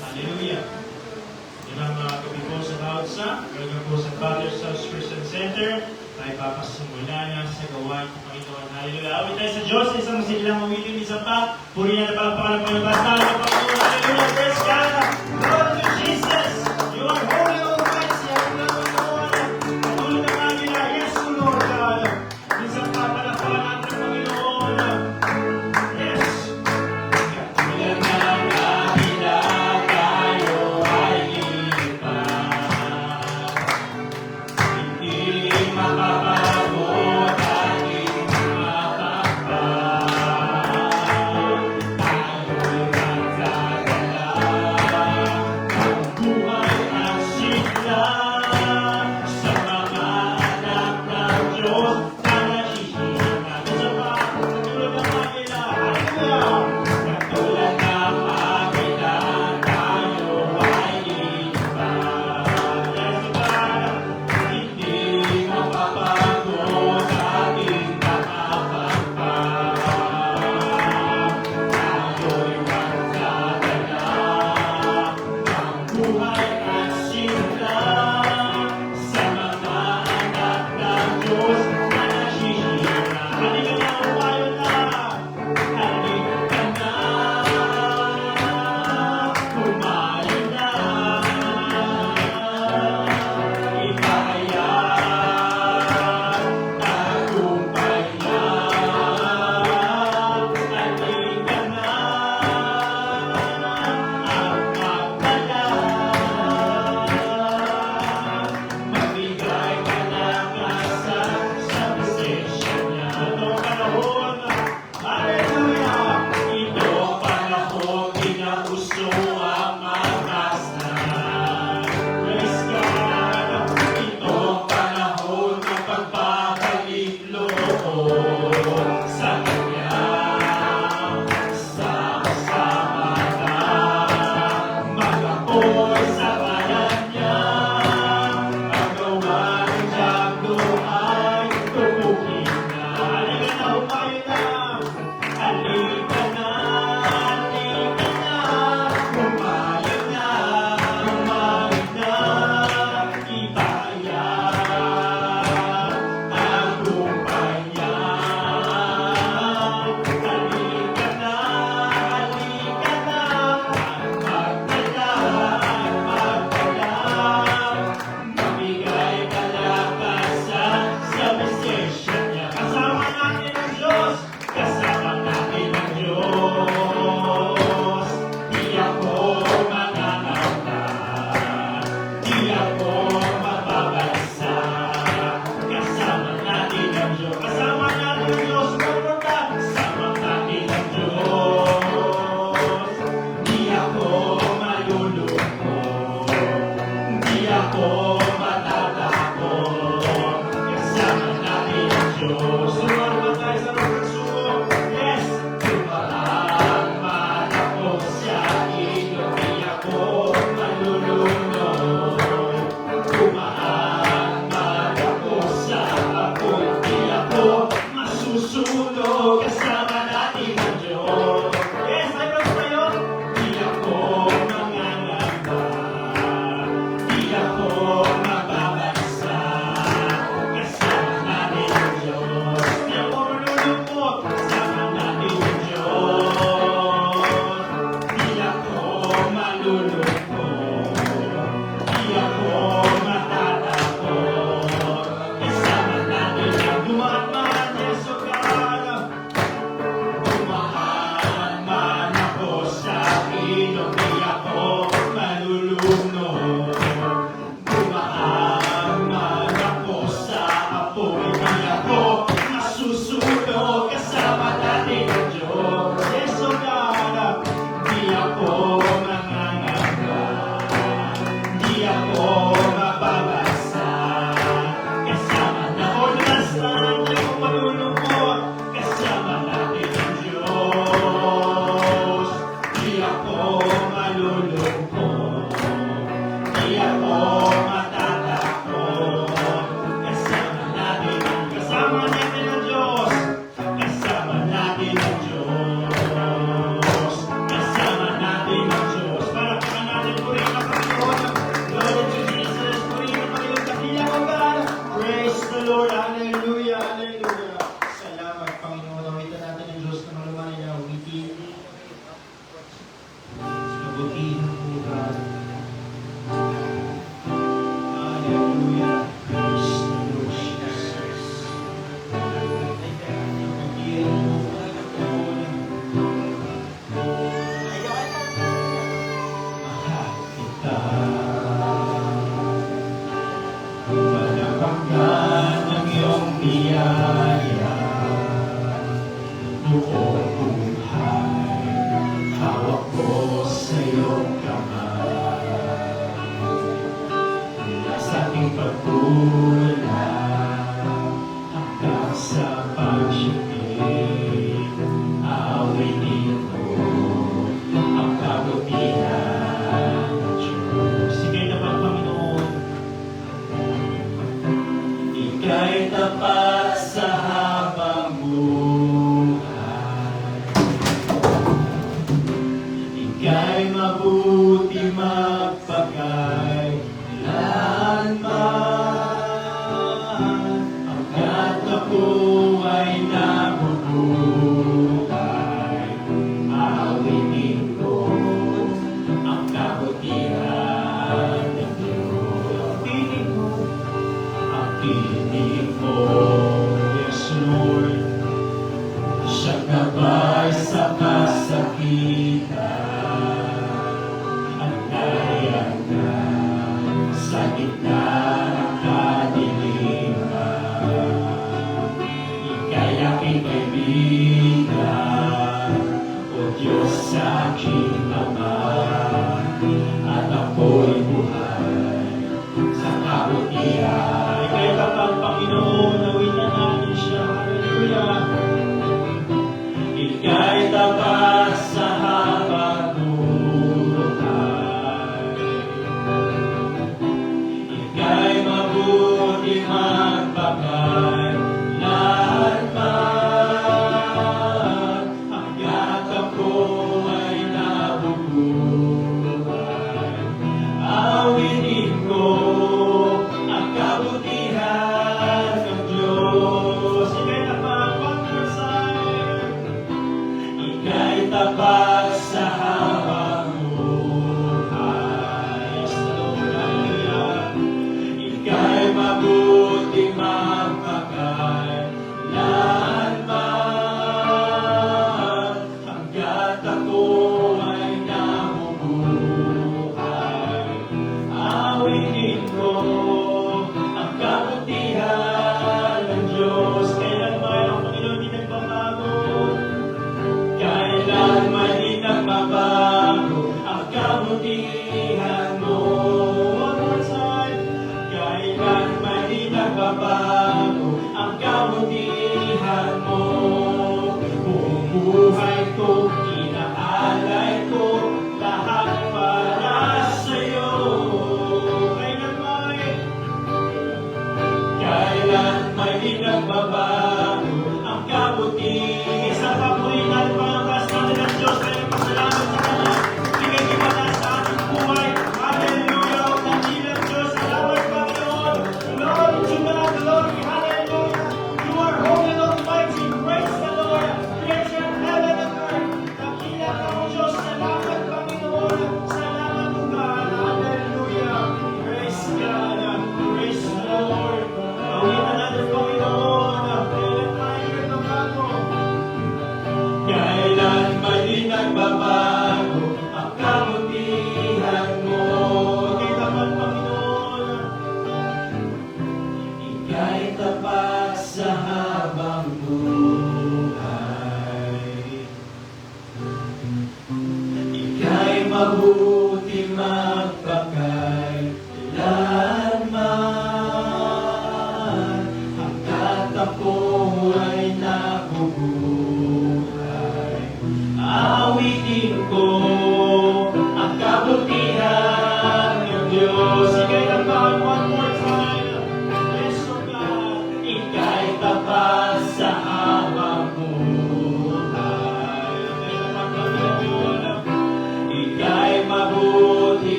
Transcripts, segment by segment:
Hallelujah. Ilang gabi po sa bawat isa, gagawin po sa Father's House Christian Center, ay papasimula na sa gawain ng Panginoon. Hallelujah. Awit tayo sa Diyos, isang masilang umitin, isa pa, purihan na palapakan ng Panginoon. Basta na Panginoon. Hallelujah. Praise God. Lord to Jesus. You are holy, Almighty. Hallelujah, Lord. Patulog na kanila. Yes, Lord God. Isang pa, palapakan natin ng Panginoon. Yes. Katulad na kanila, tayo ay ilipat. Hindi mapapagod at hindi mapapagod. Tayo'y magdadala ng buhay at sigla sa mga anak ng Diyos na naghihirap. Isa pa, katulad ng kanila, hallelujah! Katulad ng kanila, tayo ay ilipat. Yes, God, hindi mapapagod.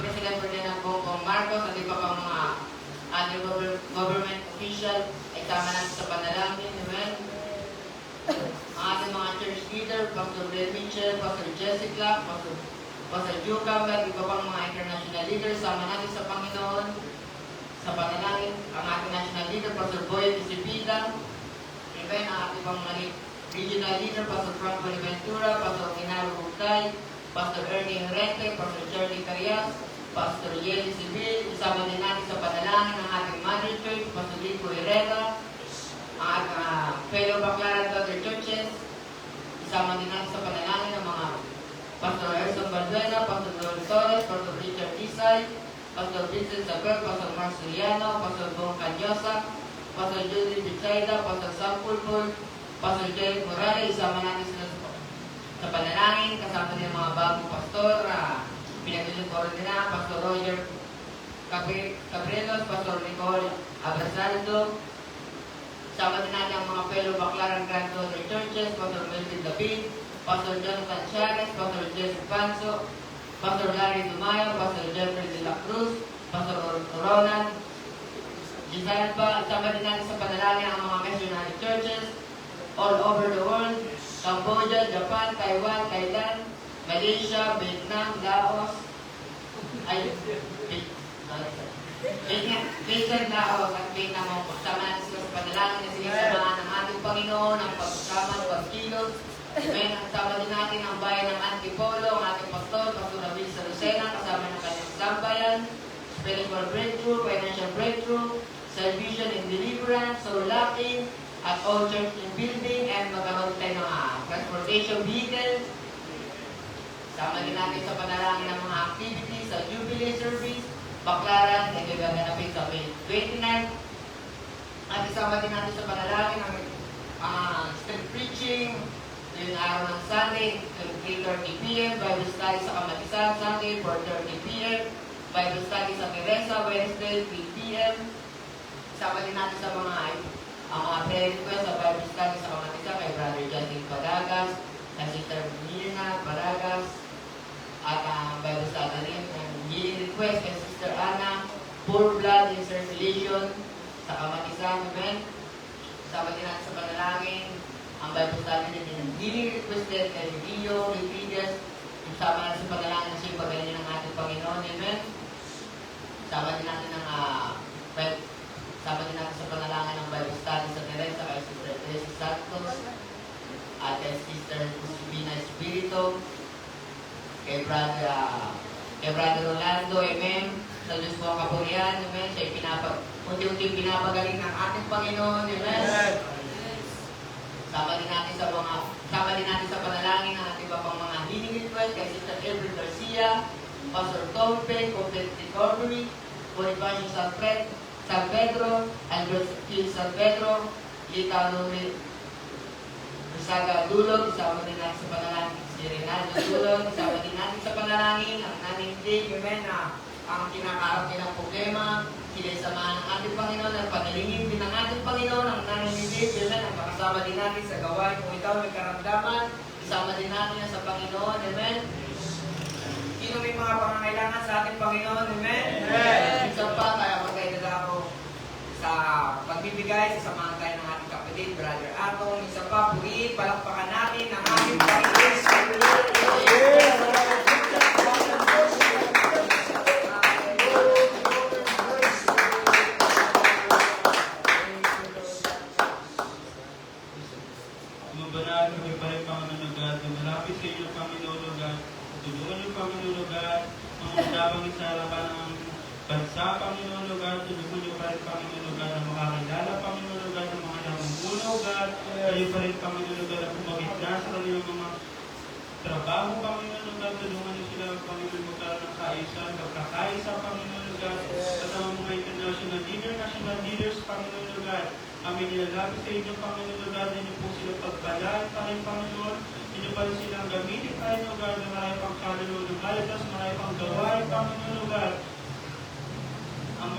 President Ferdinand Bongbong Marcos at iba pang mga ating government official ay tama natin sa panalangin. Amen. Ang ating mga church leader, Pastor Ray Mitchell, Pastor Jesse Clark, Pastor Joe Campbell, iba pang mga international leaders, sama natin sa Panginoon sa panalangin. Ang ating national leader, Pastor Boy Isipida, amen. Ang ating pang regional leader, Pastor Frank Bonaventura, Pastor Inaro Buctay, Pastor Ernie Herente, Pastor Charlie Carias, Pastor Yeli Sibil, isama din natin sa panalangin ng ating Mother Church, Pastor Rico Herrera, ang fellow Baclaran Brother Churches, isama din natin sa panalangin ng mga Pastor Erson Balduena, Pastor Don Torres, Pastor Richard Isay, Pastor Vincent Saber, Pastor Mark Soriano, Pastor Bong Canyosa, Pastor Judy Bichayda, Pastor Sam Pulpul, Pastor Jerry Morales, isama natin sila sa panalangin, kasama din mga bagong pastor, pinagdudukor din na, Pastor Roger Cabrelos, Pastor Nicole Abrasaldo, sama din natin ang mga fellow Baclaran Grand Daughter Churches, Pastor Melvin David, Pastor Jonathan Chagas, Pastor Jesse Panso, Pastor Larry Dumayo, Pastor Jeffrey de la Cruz, Pastor Ronald Gisalba, sama din natin sa panalangin ang mga missionary churches all over the world, Cambodia, Japan, Taiwan, Thailand, Malaysia, Vietnam, Laos, Vietnam, Laos, at Vietnam. Sama natin sila sa panalangin na sinasamahan ng ating Panginoon, ang pagsama, pagkilos. Amen. Sama din natin ang bayan ng Antipolo, ang ating pastor, Pastor David Salucena, kasama ng kanyang sambayan, spiritual breakthrough, financial breakthrough, salvation and deliverance, soul locking, at all church in building, and magkaroon tayo ng transportation vehicles. Sama din natin sa panalangin ng mga activities sa Jubilee Service, Baclaran, na gaganapin sa May 29. At isama din natin sa panalangin ng street preaching, yung araw ng Sunday, 3:30 p.m., Bible study sa Kamatisan, Sunday, 4:30 p.m., Bible study sa Teresa, Wednesday, 3 p.m. Isama din natin sa mga prayer request sa Bible study sa Kamatisan kay Brother Justin Paragas, kay Sister Mirna Paragas, at ang Bible study rin, ang healing request kay Sister Anna, poor blood in circulation sa Kamatisan, amen. Isama din natin sa panalangin ang Bible study din ng healing request din kay Rio, Lipides, isama natin sa panalangin na siya pagaling ng ating Panginoon, amen. Isama din natin Sama din natin sa panalangin ng Bible study sa Teresa kay Sister Teresa Santos at kay Sister Josefina Espirito, kay Brother Rolando, amen. Sa Diyos po ang kapurihan, amen. Siya unti-unti pinapagaling ng ating Panginoon, amen. Sama din natin sa panalangin ng ating pang mga healing request kay Sister Evelyn Garcia, Pastor Tom Peng, Complete Recovery, Bonifacio San Pedro, Albert Hill San Pedro, Lita Luri Rizaga Dulog, isama din natin sa panalangin si Renaldo Dulog, isama din natin sa panalangin ang naning Dave, amen, na ang kinakaharap nilang problema, sila samahan ng ating Panginoon at panalingin din ng ating Panginoon ang naning Dave, amen, ang makasama din natin sa gawain kung ikaw may karamdaman, isama din natin yan sa Panginoon, amen. Sino may mga pangangailangan sa ating Panginoon, amen? Amen. Isa pa, kaya magkailan ako sa pagbibigay sa samahan tayo ng ating kapatid, Brother Atong. Isa pa, purihin, palakpakan natin ang ating Panginoon. Mabanaan kami pa rin, Panginoon God, na malapit sa iyo, Panginoon God. Tulungan niyo, Panginoon God, mga madabang sa harapan ng bansa, Panginoon God. Tulungan niyo pa rin, Panginoon God, na makakilala, Panginoon God, ng mga namumuno, God. Kayo pa rin, Panginoon God, na pumagitna sa kanilang mga trabaho, Panginoon God. Tulungan niyo sila, Panginoon, magkaroon ng kaayusan, magkakaisa, Panginoon God. At ang mga international leaders, Panginoon God. Amin nilalapit sa inyo, Panginoon God, na inyo po sila pagbalaan pa rin, Panginoon. Inyo pa rin silang gamitin tayo, no God, na marami pang kaluluwa ng halagas, marami pang gawain, Panginoon God. Ang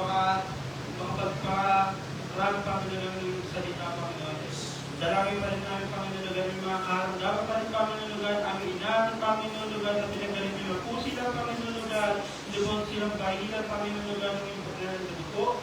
makapagparami, Panginoon, ng salita, Panginoon. Dalangin pa rin namin, Panginoon God, yung mga karamdaman pa rin, Panginoon God, ang inamin, Panginoon God, na pinagaling nyo po sila, Panginoon God. silang kahilan, Panginoon, lugar ng iyong pagkalan sa dugo.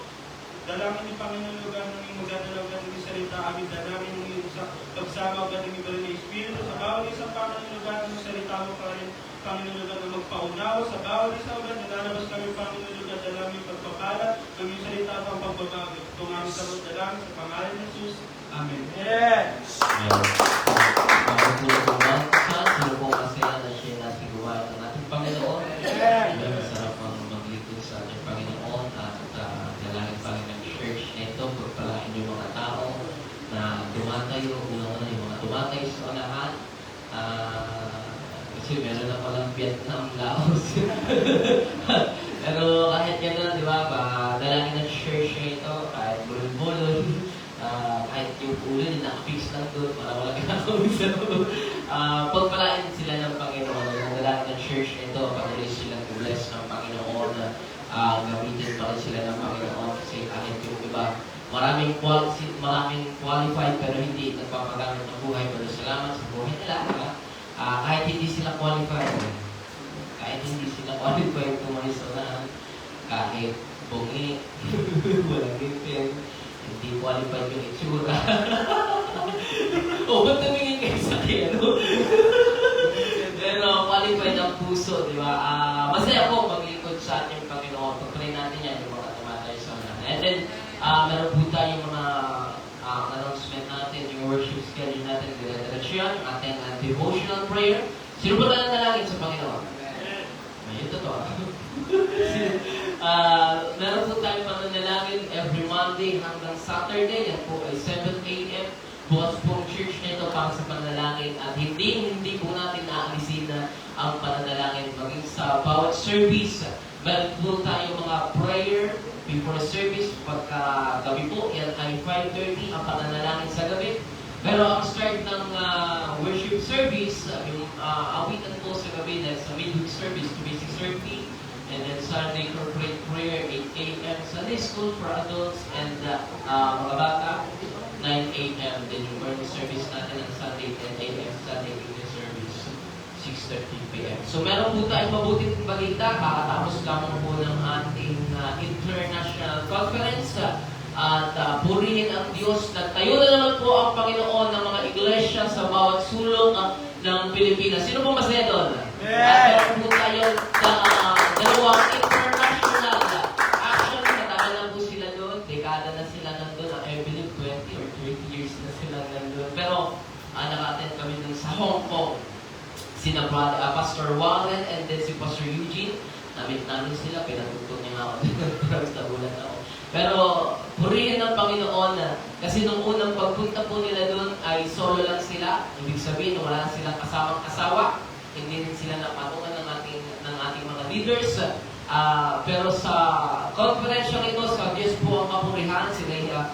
Dalangin ni Panginoon, lugar ng iyong magdadalaw ng iyong salita, amin dalangin ng iyong pagsama agad ng iba ng Espiritu, sa bawat isang Panginoon, lugar ng iyong salita mo pa rin, Panginoon, lugar ng magpaunawa, sa bawat isang lugar, nalalabas kami, Panginoon, lugar, dalangin pagpapalat, ng iyong salita at ang pagbabago. Itong aming sarot dalangin sa pangalan ni Jesus. Amen. Yes. Bago po tumawag sa sino po masaya na siya na siguan ng ating Panginoon. Masarap ang maglingkod sa ating Panginoon at dalangin Panginoon Church na ito. Pagpalain yung mga tao na dumatayo, unang-una yung mga dumatayo sa unahan. Kasi meron na palang Vietnam, Laos. Pero kahit gano'n, di ba, dalangin ng church na ito, kahit bulol-bulol, kahit yung ulo nila nakapix lang doon para wala ginagawin sa doon. Pagpalain sila ng Panginoon, ang dalangin ng church na ito, patuloy silang bless ng Panginoon, gamitin pa rin sila ng Panginoon kasi kahit yung iba, maraming qualified pero hindi nagpapagamit ng buhay. Pero salamat sa buhay nila. Kahit hindi sila qualified, tumalis na kahit bungi, walang ngipin, hindi qualified yung itsura. O, ba't tumingin kayo sa akin, ano? Pero qualified ang puso, di ba? Masaya po maglingkod sa ating Panginoon. Pag-pray natin yan, yung mga tumatay sa unahan. And then, meron po tayong mga announcement natin, yung worship schedule natin, dire-diretso yan, ating devotional prayer. Sino ba na nanalangin sa Panginoon? Ayun, totoo. Meron po tayong pananalangin every Monday hanggang Saturday. Yan po ay 7 a.m. Bukas pong church nito para sa pananalangin. At hindi po natin naalisin na ang pananalangin. Maging sa bawat service, meron po tayong mga prayer before service. Pagka gabi po, yan ay 5:30 ang pananalangin sa gabi. Pero ang start ng worship service, yung awitan po sa gabi dahil sa midweek service to be 6:30. And then Sunday corporate prayer, 8 a.m. Sunday school for adults and mga bata, 9 a.m. Then yung morning service natin on Sunday, 10 a.m. Sunday evening service, 6:30 p.m. So meron po tayong mabuting balita. Kakatapos lamang po ng ating international conference. At purihin ang Diyos. Nagtayo na naman po ang Panginoon ng mga iglesia sa bawat sulok ng Pilipinas. Sino po masaya doon? Meron po tayo dalawang international. Actually, matagal na po sila doon. Dekada na sila nandun. I believe 20 or 30 years na sila nandun. Pero naka-attend kami dun sa Hong Kong. Sina Pastor Warren and then si Pastor Eugene. Namit namin sila. Pinatutun niya ako. Nagulat ako. Pero purihin ng Panginoon kasi nung unang pagpunta po nila doon ay solo lang sila. Ibig sabihin, wala silang kasamang asawa. Hindi rin sila napatungan ng ating mga leaders. Pero sa conference ito, sa Diyos po ang kapurihan, sila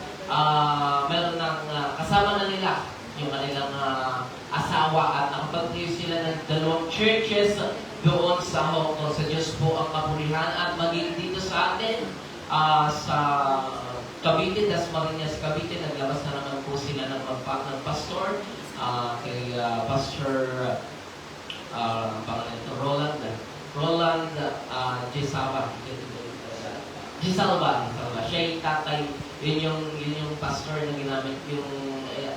meron ng kasama na nila yung kanilang asawa at nakapagtayo sila ng dalawang churches doon sa Hong Kong. Sa Diyos po ang kapurihan at maging dito sa atin. Sa Cavite, Dasmariñas, Cavite, naglabas na naman po sila ng pastor kay Pastor Roland Gisalba. Siya yung tatay, yun yung pastor na ginamit, yung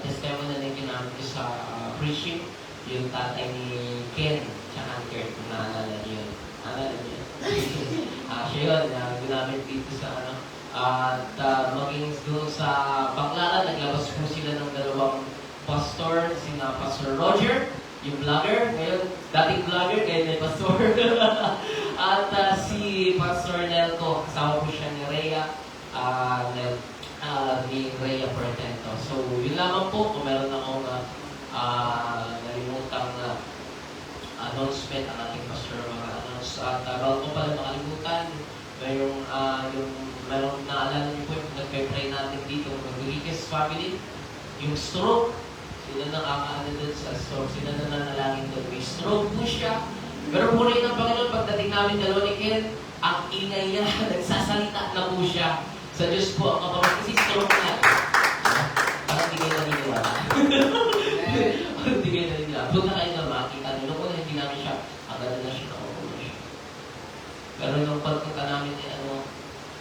testimony na ginamit ko sa preaching, yung tatay ni Ken, tsaka Kurt, kung naalala niyo yun. Siya yun, ginamit dito sa at maging doon sa Baclaran, naglabas po sila ng dalawang pastor, sina Pastor Roger, yung vlogger, ngayon, dating vlogger, ngayon may pastor. At si Pastor Nelco, kasama po siya ni Rhea, ni Rhea Portento. So, yun lamang po, kung meron akong nalimutang announcement ang ating pastor mga announce. At bago ko pala makalimutan, merong naalala niyo po yung nagpe-pray natin dito, yung Rodriguez family, yung stroke, sila nakakaano doon sa stroke, sila na nanalangin doon. May stroke po siya. Pero po rin ang Panginoon, pagdating namin dalawa ni Ken, ang ingay niya, nagsasalita na po siya. Sa Diyos po ang kapatid, kasi stroke na. Parang hindi kayo naniniwala. Parang hindi kayo naniniwala. Huwag na kayo na makita nyo. Nung una, hindi namin siya, agad na siya nakaupo siya. Pero nung pagpunta namin,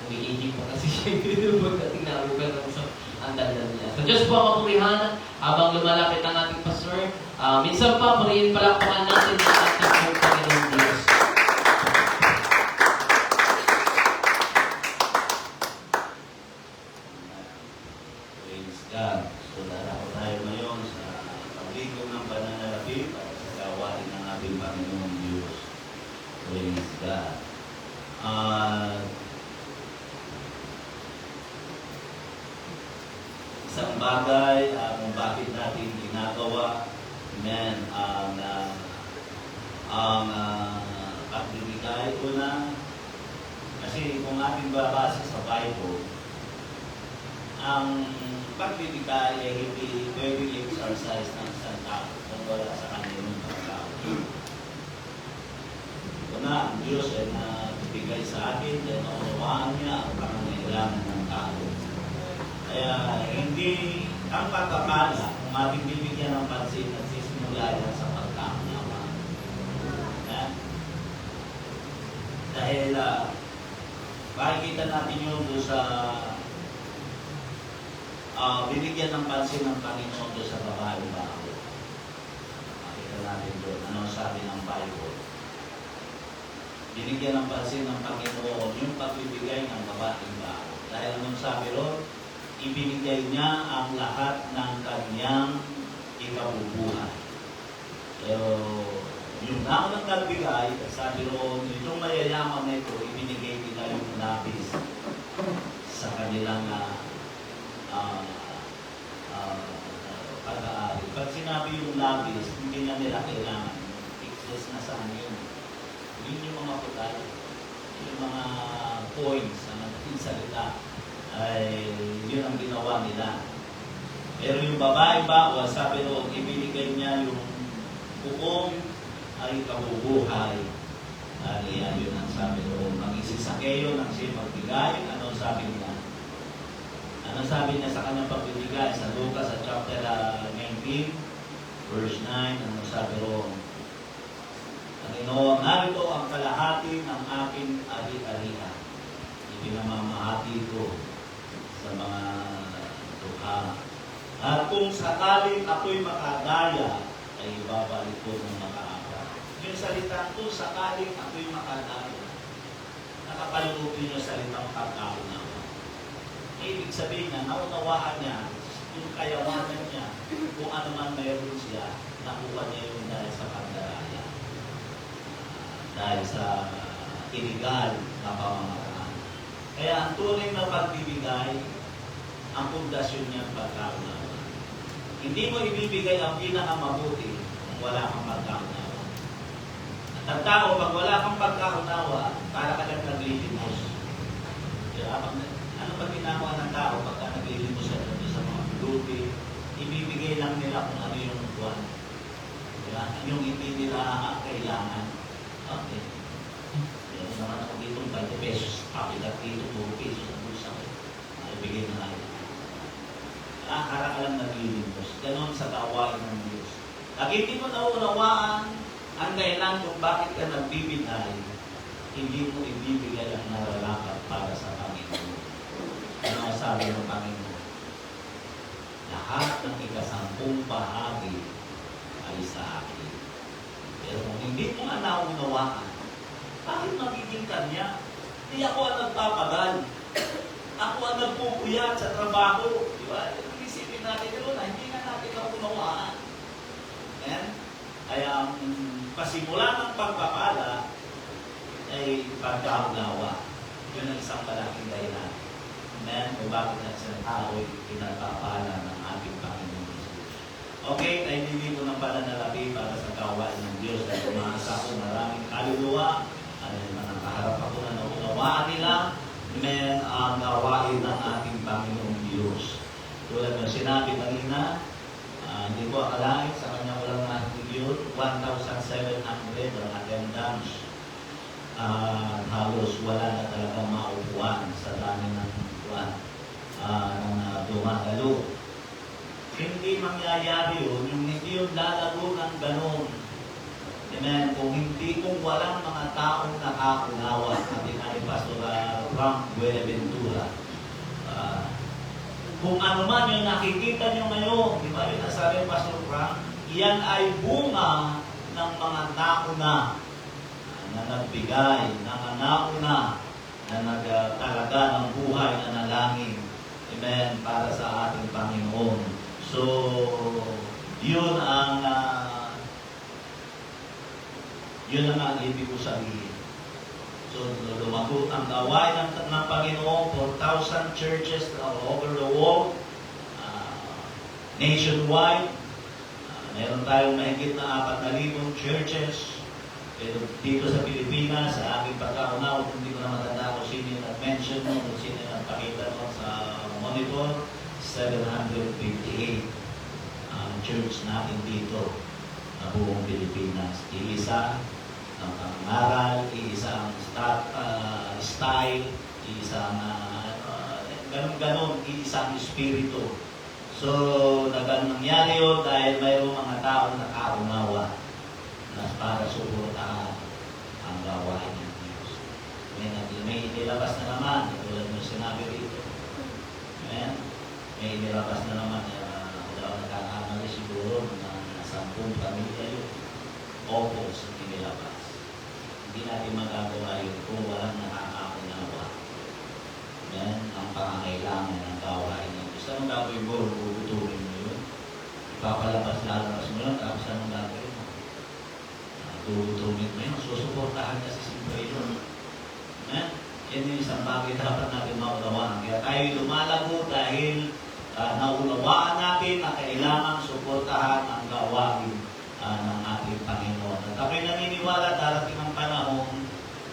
umiigib pa kasi siya pagdating namin, pero so, ang dalan niya. So, Diyos po ang mapurihan habang lumalapit ang ating pastor. Minsan pa, purihin palakpakan natin ang ating pong Panginoon Diyos. Praise God. So, narako tayo ngayon sa pagligo ng pananalapi para sa gawain ng ating Panginoong Diyos. Praise God. Isang bagay kung bakit natin ginagawa, amen, ang pagbibigay una, kasi kung ating babasa sa Bible, ang pagbibigay ay hindi pwedeng exercise ng isang tao kung wala sa kanilang pagkaw. Una, ang Diyos ay nagbigay sa atin dahil naunawaan niya ang pangangailangan ng tao. Kaya hindi ang pagkakala kung ating bibigyan ng pansin at sisimula yan sa pagkakanawa. Dahil makikita natin yun doon sa binigyan ng pansin ng Panginoon doon sa babaeng bago. Makikita natin doon ano sabi ng Bible. Binigyan ng pansin ng Panginoon yung pagbibigay ng babaeng bago. Dahil anong sabi ron? Ibinigay niya ang lahat ng kanyang ikabubuhay. Pero yung naunang nagbigay, sabi roon, itong mayayaman na ito, ibinigay nila yung labis sa kanilang pag-aari. Pag sinabi yung labis, hindi na nila kailangan. Excess na saan yun. Yun yung mga putay. Yung mga points na natin salita ay yun ang ginawa nila. Pero yung babae ba, sabi roon, ibinigay niya yung buong ay kabubuhay. Yun ang sabi roon. Mag-isisakeyo ng siya magbigay. Ano sabi niya? Ano sabi niya sa kanyang pagbibigay? Sa Lucas sa chapter 19, verse 9, ano sabi roon? Panginoon, narito ang kalahati ng aking ari-arihan. Ipinamamahati ko sa mga dukha. At kung sakaling ako'y makadaya, ay ibabalik ko ng makaabra. Yung salita, kung sakaling ako'y makadaya, nakapalimutin yung salitang pagkaunawa. Ibig sabihin na, naunawaan niya, yung kayawanan niya, kung ano man mayroon siya, nakuha niya yung dahil sa pagdaraya. Dahil sa iligal na pamamaraan. Kaya ang tunay na pagbibigay, ang pundasyon niya pagkaunawa. Hindi mo ibibigay ang pinakamabuti kung wala kang pagkaunawa. At ang tao, pag wala kang pagkaunawa, para ka lang naglilimos. Kaya ano ba ginagawa ng tao pagka naglilimos siya sa mga lupi, ibibigay lang nila kung ano yung buwan. Diba? Yung hindi nila kailangan. Okay. Yan naman ako dito, 20 pesos. Kapilat dito, 2 pesos ang bulsa ko. Ibigay na lang. Para ka lang naglilimos. Ganon sa gawain ng Diyos. Pag hindi mo naunawaan ang dahilan kung bakit ka nagbibigay, hindi mo ibibigay ang nararapat para sa Panginoon. Ano sabi ng Panginoon? Lahat ng ikasampung bahagi ay sa akin. Pero kung hindi mo nga naunawaan, bakit magiging kanya? Hindi ako ang nagpapagal. Ako ang nagpupuyat sa trabaho. Di ba? Isipin natin yun na hindi na natin naunawaan. Ayan? Kaya ang pasimula ng pagpapala ay pagkaunawa. Yun ang isang malaking dahilan. Amen? Kung bakit ang isang tao ay pinagpapala ng ating Panginoon. Okay, nainili ko ng pananalapi para sa gawain ng Diyos dahil umaasa ko maraming kaluluwa at nakaharap ako na naunawaan nila men ang gawain ng ating Panginoong Diyos. Tulad ng sinabi kanina, hindi ko akalain sa kanyang walang nating Diyos, 1,700 ang attendance. Halos wala na talagang maupuan sa dami ng dumagalo. Hindi mangyayari yun, yung hindi yun lalago ng ganon. Amen. Kung walang mga taong nakaunawa, sabi nga ni Pastor Frank Buenaventura, kung ano man yung nakikita nyo ngayon, di ba yun nasabi ni Pastor Frank, yan ay bunga ng mga nauna na nagbigay, ng nauna na nagtalaga ng buhay na nalangin. Amen. Para sa ating Panginoon. So, yun ang ibig ko sabihin. So, lumago ang gawain ng Panginoon, 4,000 churches all over the world, nationwide. Meron tayong mahigit na 4,000 churches. Pero dito sa Pilipinas, sa aking pagkaunaw, hindi ko na matanda kung sino yung nag-mention mo, kung sino yung nagpakita mo sa monitor, 758 ang church natin dito na buong Pilipinas. Iisa ang pangaral, iisa ang style, iisa ang ganun-ganun, iisa ang espiritu. So, nangyari yun dahil mayroong mga taong nakaunawa na para suportahan ang gawain ng Diyos. May inilabas na naman, tulad ng sinabi rito. Amen? May inilabas na naman, wala akong nakakamali siguro na 10 pamilya yun. Opo sa inilabas. Hindi natin magagawa yun kung walang nakakaunawa. Amen? Ang pangangailangan ng gawain ng Diyos. Anong gagawin mo? Gugutumin mo yun. Ipapalabas-lalabas mo lang, tapos anong gagawin mo? Gugutumin mo yun. Susuportahan kasi siyempre yun. Amen? Yan yung isang bagay dapat natin maunawaan. Kaya tayo lumalago dahil naunawaan natin na kailangan suportahan ang gawain ng ating Panginoon. At ako'y naniniwala darating ang panahon,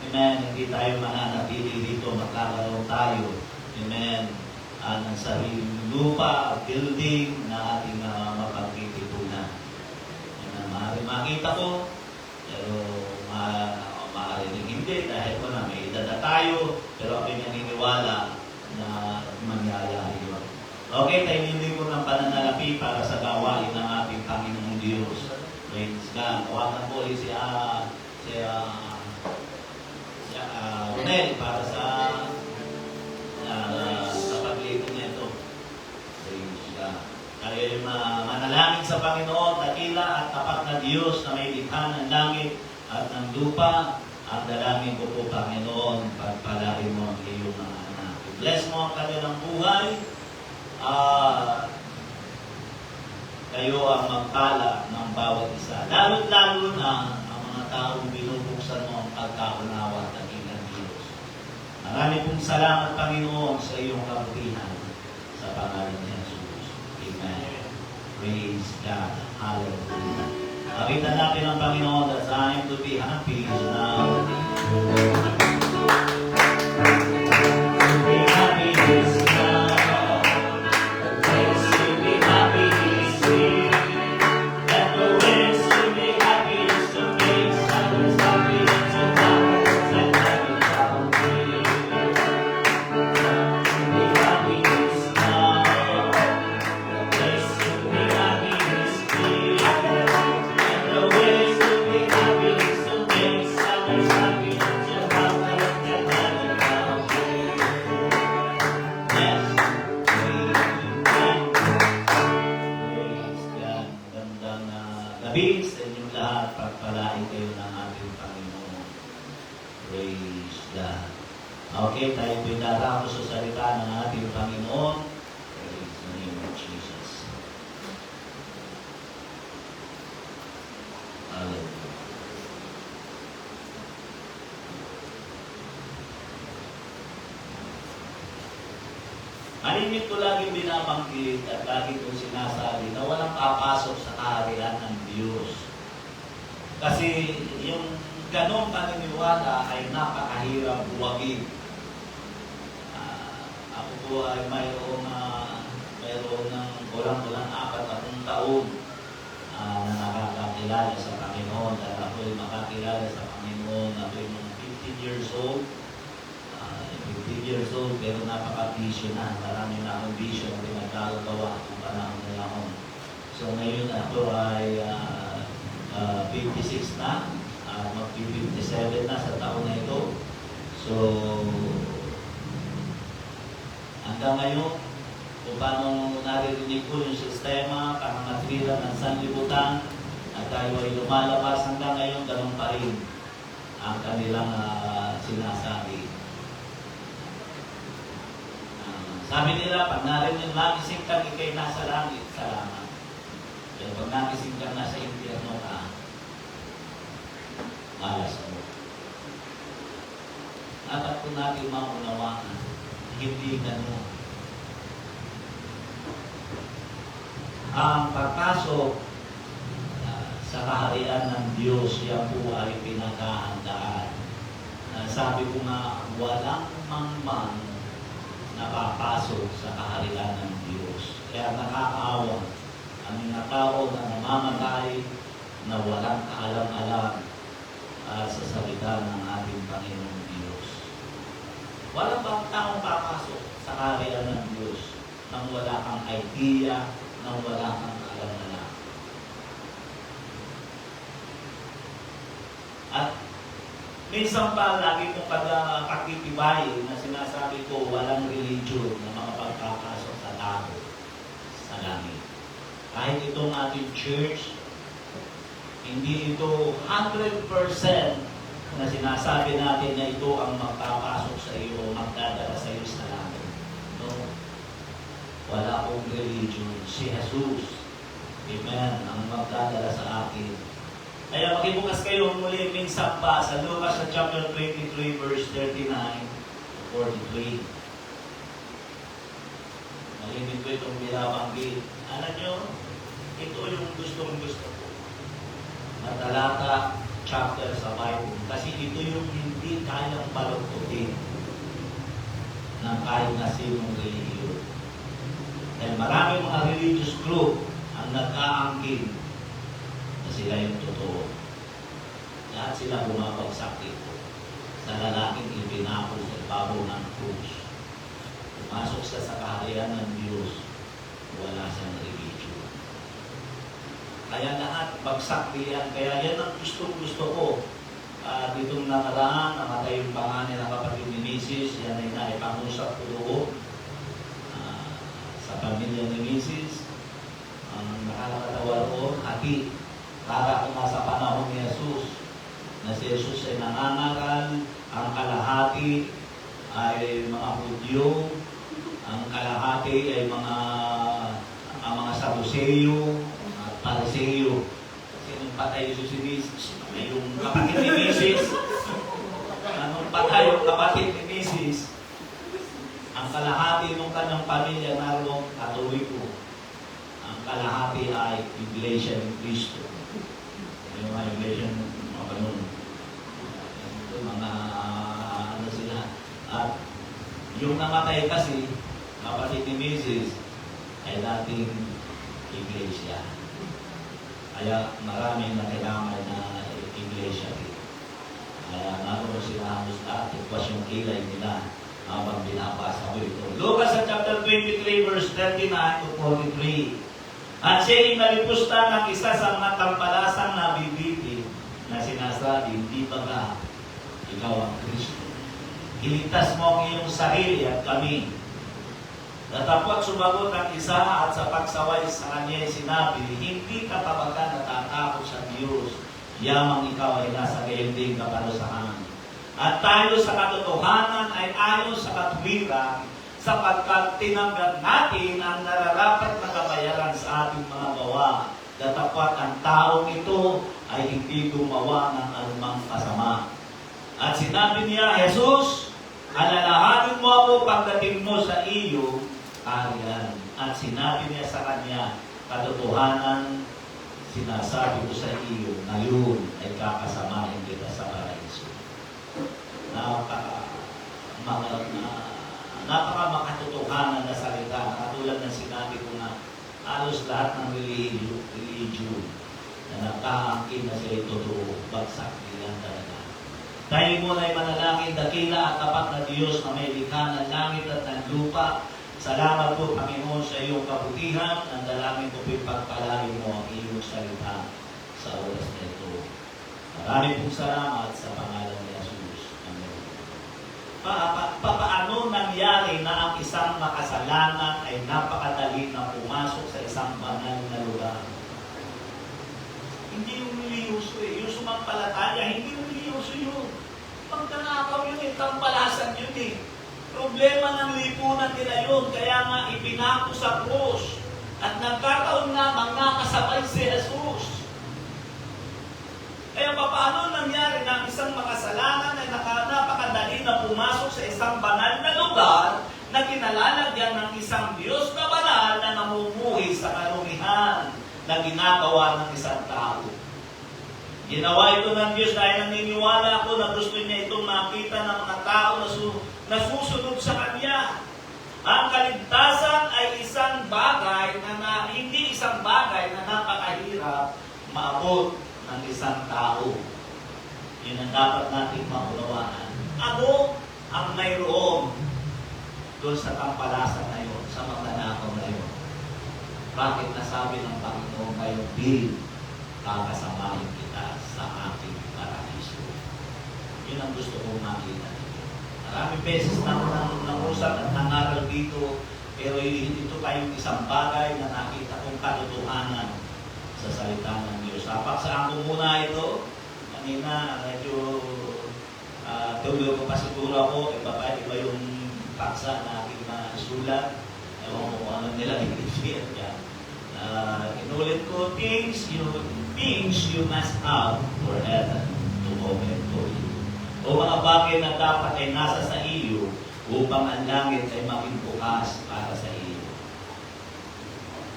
amen, hindi tayo mananatili dito, magkakaroon tayo, amen, ng sariling lupa, building na ating mapagtitipunan. Maaaring makita ko, pero maaaring hindi dahil wala, may edad na tayo, pero ako'y naniniwala na mangyayari yun. Okay, tayo hindi ko ng pananalapi para sa gawain ng ating Panginoong Diyos. Praise God. Tawagan po si Ronel para sa paglito niya ito. Praise God. Tayo yung manalangin sa Panginoon, dakila at tapat na Diyos na may likha ng langit at ng lupa. Ang dalangin ko po, Panginoon, pagpalain mo ang iyong mga anak. Bless mo ang kanilang buhay. Kayo ang magpala ng bawat isa. Lalo-lalo na ang mga taong binubuksan mo ang pagkaunawa at ng Diyos. Marami pong salamat, Panginoon, sa iyong kabutihan sa pangalan ni Jesus. Amen. Praise God. Hallelujah. Kapitan natin ang Panginoon, the time to be happy is now. Be happy is now. Sa inyong lahat, pagpalain kayo ng ating Panginoon. Praise God. Okay, tayo po'y darako sa salita ng ating Panginoon. Praise the name of Jesus. Hallelujah. Malimit ko lagi binabanggit at lagi kong sinasabi na walang papasok sa kaharian ng Diyos. Kasi yung ganong paniniwala ay napakahirap buwagin. Ako po ay mayroon ng kulang-kulang 40 taon na nakakakilala sa Panginoon. At ako ay makakilala sa Panginoon. Ako ay 15 years old. 15 years old, pero napaka-vision na. Marami na akong vision na pinagkagawa ng panahon na ako. So ngayon ako ay 56 na, magpi-57 na sa taon na ito. So, hanggang ngayon, kung paano naririnig ko yung sistema, kamangatwiran ng sanlibutan, at tayo ay lumalabas hanggang ngayon, ganun pa rin ang kanilang sinasabi. Sabi nila, pag nagising kang ikay nasa langit, salamat. Pero pag nagising kang nasa impyerno ka, malas mo. Dapat po natin maunawaan, hindi ganun. Ang pagpasok sa kaharian ng Diyos, yan po ay pinaghahandaan. Sabi ko nga, walang mangmang napapasok sa kaharian ng Diyos. Kaya nakakaawa ang mga tao na namamatay na walang kaalam-alam sa salita ng ating Panginoong Diyos. Walang bang taong papasok sa kaharian ng Diyos nang wala kang idea, nang wala kang kaalam-alam. At minsan pa, lagi kong kakitibay na sinasabi ko, walang religion na makapagpapasok sa tao sa langit. Kahit itong ating church, hindi ito 100% na sinasabi natin na ito ang magpapasok sa iyo o magdadala sa iyo sa langit. No? Wala akong religion. Si Jesus, Amen, ang magdadala sa atin. Kaya makibukas kayo muli minsan pa sa Lucas sa chapter 23 verse 39 to 43. Malimit ko itong binabanggit. Alam nyo, ito yung gusto ko. Matalata chapter sa Bible. Kasi ito yung hindi kayang baluktutin ng kahit na sinong religiyon. Dahil maraming mga religious group ang nagkaangkin na sila yung totoo. Lahat sila bumabagsak dito sa lalaking ipinako sa ibabaw ng krus. Pumasok siya sa kaharian ng Diyos, wala siyang religion. Kaya lahat bagsak diyan. Kaya yan ang gusto ko. Ditong nakaraan, namatay yung pangalan ng kapatid ni Mrs. Yan ay naipangusap ko doon sa pamilya ni Mrs. Ang nakakatawa roon, hati. Para kung nasa panahon ni Jesus, na si Jesus ay nangangaral, ang kalahati ay mga Hudyo, ang kalahati ay mga Saduceo, mga Pariseo. Kasi nung patay Jesus si Mrs., yung kapatid ni Mrs., nung patay yung kapatid ni Mrs., ang kalahati ng kanyang pamilya naroon Katoliko. Ang kalahati ay Iglesia ni Cristo. Yung mga Iglesia mga ganun. Mga ano sila. At yung namatay kasi, kapatid ni Mrs. ay dating Iglesia. Kaya maraming nakiramay na Iglesia dito. Kaya naroon sila halos lahat. Ikwas yung kilay nila habang binabasa ko ito. Lucas sa chapter 23 verse 39 to 43. At siya'y nalipusta ng isa sa mga tampalasang nabibitin na sinasabi, hindi ba nga ikaw ang Kristo? Iligtas mo ang iyong sarili at kami. Natapot sumagot ang isa at sa pagsaway sa kanya sinabi, hindi ka pa ba natatakot sa Diyos, yamang ikaw ay nasa gayunding kaparusahan. At tayo sa katotohanan ay ayon sa katwiran, sapagkat tinanggap natin ang nararapat na kabayaran sa ating mga gawa. Datapwat ang taong ito ay hindi gumawa ng anumang masama. At sinabi niya, Jesus, alalahanin mo ako pagdating mo sa iyo, ariyan. At sinabi niya sa kanya, katotohanan, sinasabi ko sa iyo, ngayon ay kakasamahin kita sa paraiso. Napaka-makatotohanan na salita, katulad ng sinabi ko na halos lahat ng religion na nagkaangkin na sila totoo, bagsak nilang talaga. Dahil mo na'y manalangin, dakila at tapat na Diyos na may likha ng langit at ng lupa. Salamat po, Panginoon, sa iyong kabutihan. Ang dalangin ko pagpalain mo ang iyong salita. sa oras na ito. Maraming pong salamat sa pangalan ni Jesus. Amen. Paano nangyari na ang isang makasalanan ay napakadali na pumasok sa isang banal na lugar? Hindi yung niliuso eh. Yung sumampalataya, hindi yung niliuso yun. Pagkanakaw yun eh, tampalasan yun eh. Problema ng lipunan nila yun, kaya nga ipinako sa krus. At nagkataon nga mga kasabay si Jesus. Kaya paano nangyari na ang isang makasalanan ay napakadali na pumasok sa isang banal na lugar na kinalalagyan ng isang Diyos na banal na namumuhay sa karumihan na ginagawa ng isang tao. Ginawa ito ng Diyos dahil naniniwala ako na gusto niya itong makita ng mga tao na susunod sa Kanya. Ang kaligtasan ay isang bagay na hindi isang bagay na napakahirap maabot ng isang tao. Yun ang dapat nating maunawaan. Ano ang mayroon doon sa tampalasan na yun, sa magnanakaw na yun? Bakit nasabi ng Panginoon kayo, Bill, kakasamahin kita sa aking paraiso? Yun ang gusto kong makita. Maraming beses na nangusap at nangaral dito, pero ito tayong isang bagay na nakita kong katotohanan sa salita ng Diyos. Paksaan ko muna ito. Kanina, medyo tuloy ko pa siguro ako, iba yung paksa na aking sulat. Ewan ko kung ano nila i-share yan. Inulit ko, things you must have for heaven to open for you. O mga bagay na dapat ay nasa sa iyo upang ang langit ay maging bukas para sa iyo.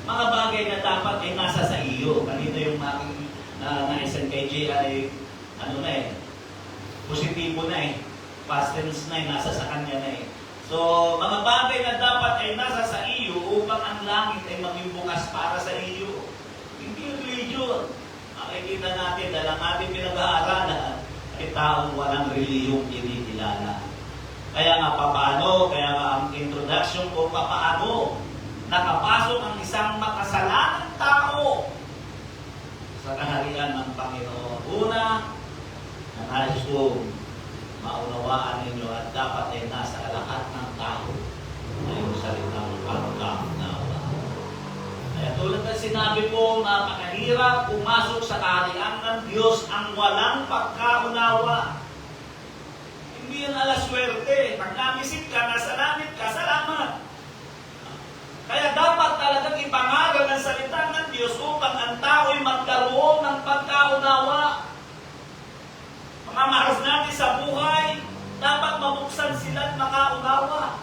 Mga bagay na dapat ay nasa sa iyo. Kanina yung aking naisan kay J ay ano na eh, positibo na eh. Past tense na eh, nasa sa kanya na eh. So, mga bagay na dapat ay nasa sa iyo upang ang langit ay maging bukas para sa iyo. Hindi religion. Makikita natin, dahil ang ating pinag-aaralan ay taong walang reliyong kinikilala. Kaya nga papaano, kaya nga ang introduction ko, papaano nakapasok ang isang makasalanang tao sa kaharian ng Panginoon. Una, nais ko maunawaan ninyo at dapat ay nasa lahat ng tao na yung salitang pagkaunawa. Kaya tulad na sinabi ko, napakahirap pumasok sa kaharian ng Diyos ang walang pagkaunawa. Hindi yan alaswerte. Pag namisip ka, nasa langit ka, salamat. Kaya dapat talagang ipangaral ang salita ng Diyos upang ang tao'y magkaroon ng pagkaunawa. Mga mahal natin sa buhay, dapat mabuksan sila at makaunawa.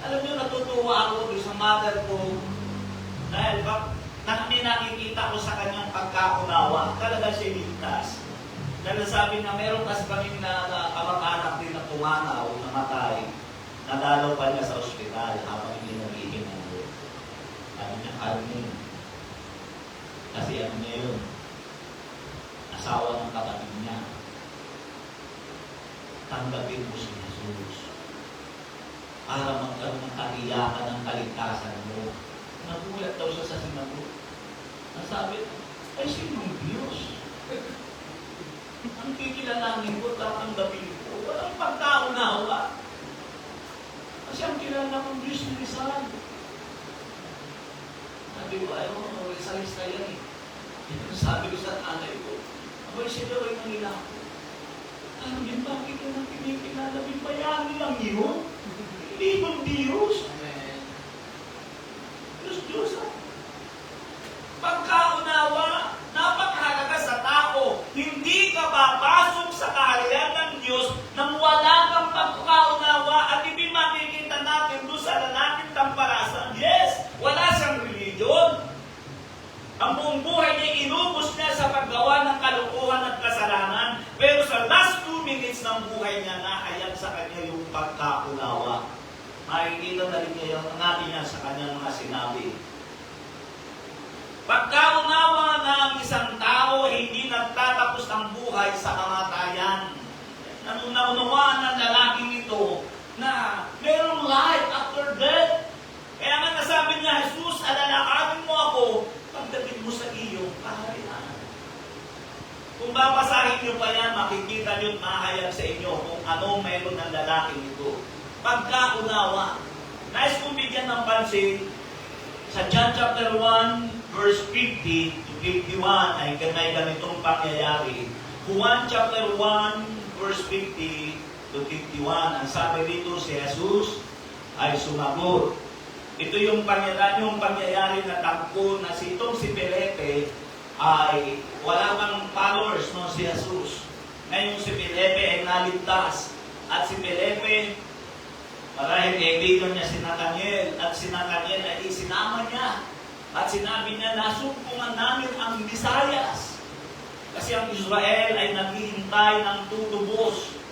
Alam niyo, natutuwa ako doon sa mother ko dahil may nakikita ko sa kanyang pagkaunawa. Talaga siya ligtas. Dahil sabi niya, meron kasi kaming na kamag-anak din na tumanaw, namatay. Nadalaw pa niya sa ospital habang hindi nag-ihinalo. Sabi niya, Armin. Kasi ano niya yun? Asawa ng kapatid niya. Tanggapin mo si Jesus. Para magkaroon ng kaiyakan ng kaligtasan mo. Nagulat daw siya sa sinagot. Nasabi, ay sinong Diyos? Ang kikilalanin ko, tatanggapin ko. Walang pagkaunawa. Kasi ang kilala kong Diyos ni Rizal. Sabi ko, ayaw mo, Rizalista yan eh. Sabi ko sa nanay ko, abay siya daw ay nangilako. Alam din, bakit ko nang kinikilala? Bayani lang yun. Hindi kong Diyos. Diyos ah. Pagkaunawa, napakahalaga sa tao. Hindi ka papasok sa kaharian ng Diyos nang wala kang pagkaunawa at hindi makikita natin doon sa lalaking tampalasan. Yes, wala siyang religion. Ang buong buhay niya, inubos niya sa paggawa ng kalukuhan at kasalanan. Pero sa last 2 minutes ng buhay niya, nahayag sa kanya yung pagkaunawa. Makikita na rin natin yan sa kanyang mga sinabi. Pagkaunawa na ang isang tao, hindi nagtatapos ang buhay sa kamatayan. Naunawaan ng lalaking ito na mayroong life after death. Kaya nga nasabi niya, Jesus, alalakarin mo ako, pagdating mo sa iyong kaharian. Kung babasahin nyo pa yan, makikita nyo at mahayag sa inyo kung ano meron ng lalaking ito. Pagkaunawa. Nais kong bigyan ng pansin, sa John chapter 1, verse 50 to 51 ay may ganitong pangyayari. Juan chapter 1, verse 50 to 51, ang sabi dito si Jesus ay sumagot. Ito yung pangyayari na tagpo na si Felipe ay wala pang followers no si Jesus. Ngayon si Felipe ay naligtas at si Felipe marahil kaibigan niya si Nathaniel at si Nathaniel ay isinama niya at sinabi niya nasumpungan namin ang Visayas kasi ang Israel ay naghihintay ng tutubos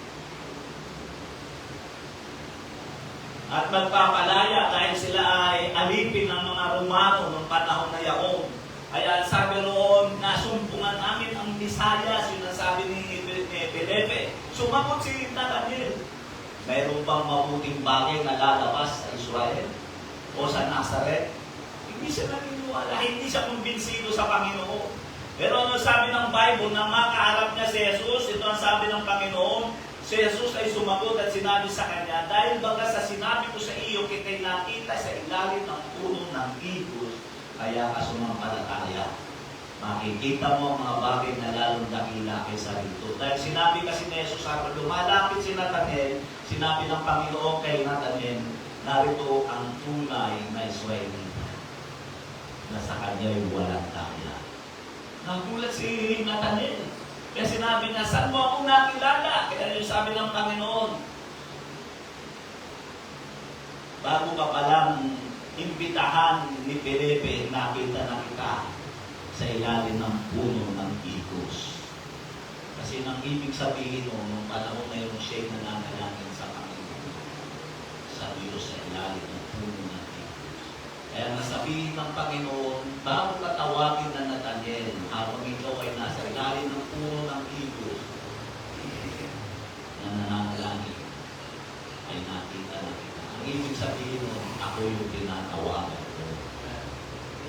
at magpapalaya dahil sila ay alipin ng mga Romano noong panahon na yaon. Kaya sabi roon, nasumpungan namin ang Visayas, yun ang sabi ni Felipe. Sumagot si Nathaniel, mayroon bang mabuting bagay na lalabas sa Israel o sa Nazareth? Hindi siya naniniwala, hindi siya kumbinsido sa Panginoon. Pero ano sabi ng Bible na makaharap niya si Jesus, ito ang sabi ng Panginoon, si Jesus ay sumagot at sinabi sa kanya, dahil baga sa sinabi ko sa iyo, kita'y nakita sa ilalim ng puno ng higos, kaya ka sumampalataya. Makikita mo ang mga bagay na lalong dakila kaysa rito. Dahil sinabi kasi ni Jesus, habang lumalapit si Nathaniel, sinabi ng Panginoon kay Nathaniel, narito ang tunay na Israelita na sa kanya'y walang dakila. Nagulat si Nathaniel. Kaya sinabi niya, saan mo akong nakilala? Kaya yung sabi ng Panginoon, bago ka palang imbitahan ni Felipe, nakita na kita sa ilalim ng puno ng higos. Kasi nang ibig sabihin mo, nung panahon na yung siya'y nananalangin sa Panginoon, sa Diyos sa ilalim ng puno ng higos. Kaya nasabihin ng Panginoon, bago ka tawagin na Nathaniel, habang ikaw ay nasa ilalim ng puno ng higos, na nananalangin, ay nakita na kita. Ang ibig sabihin mo, ako yung tinatawagan ko.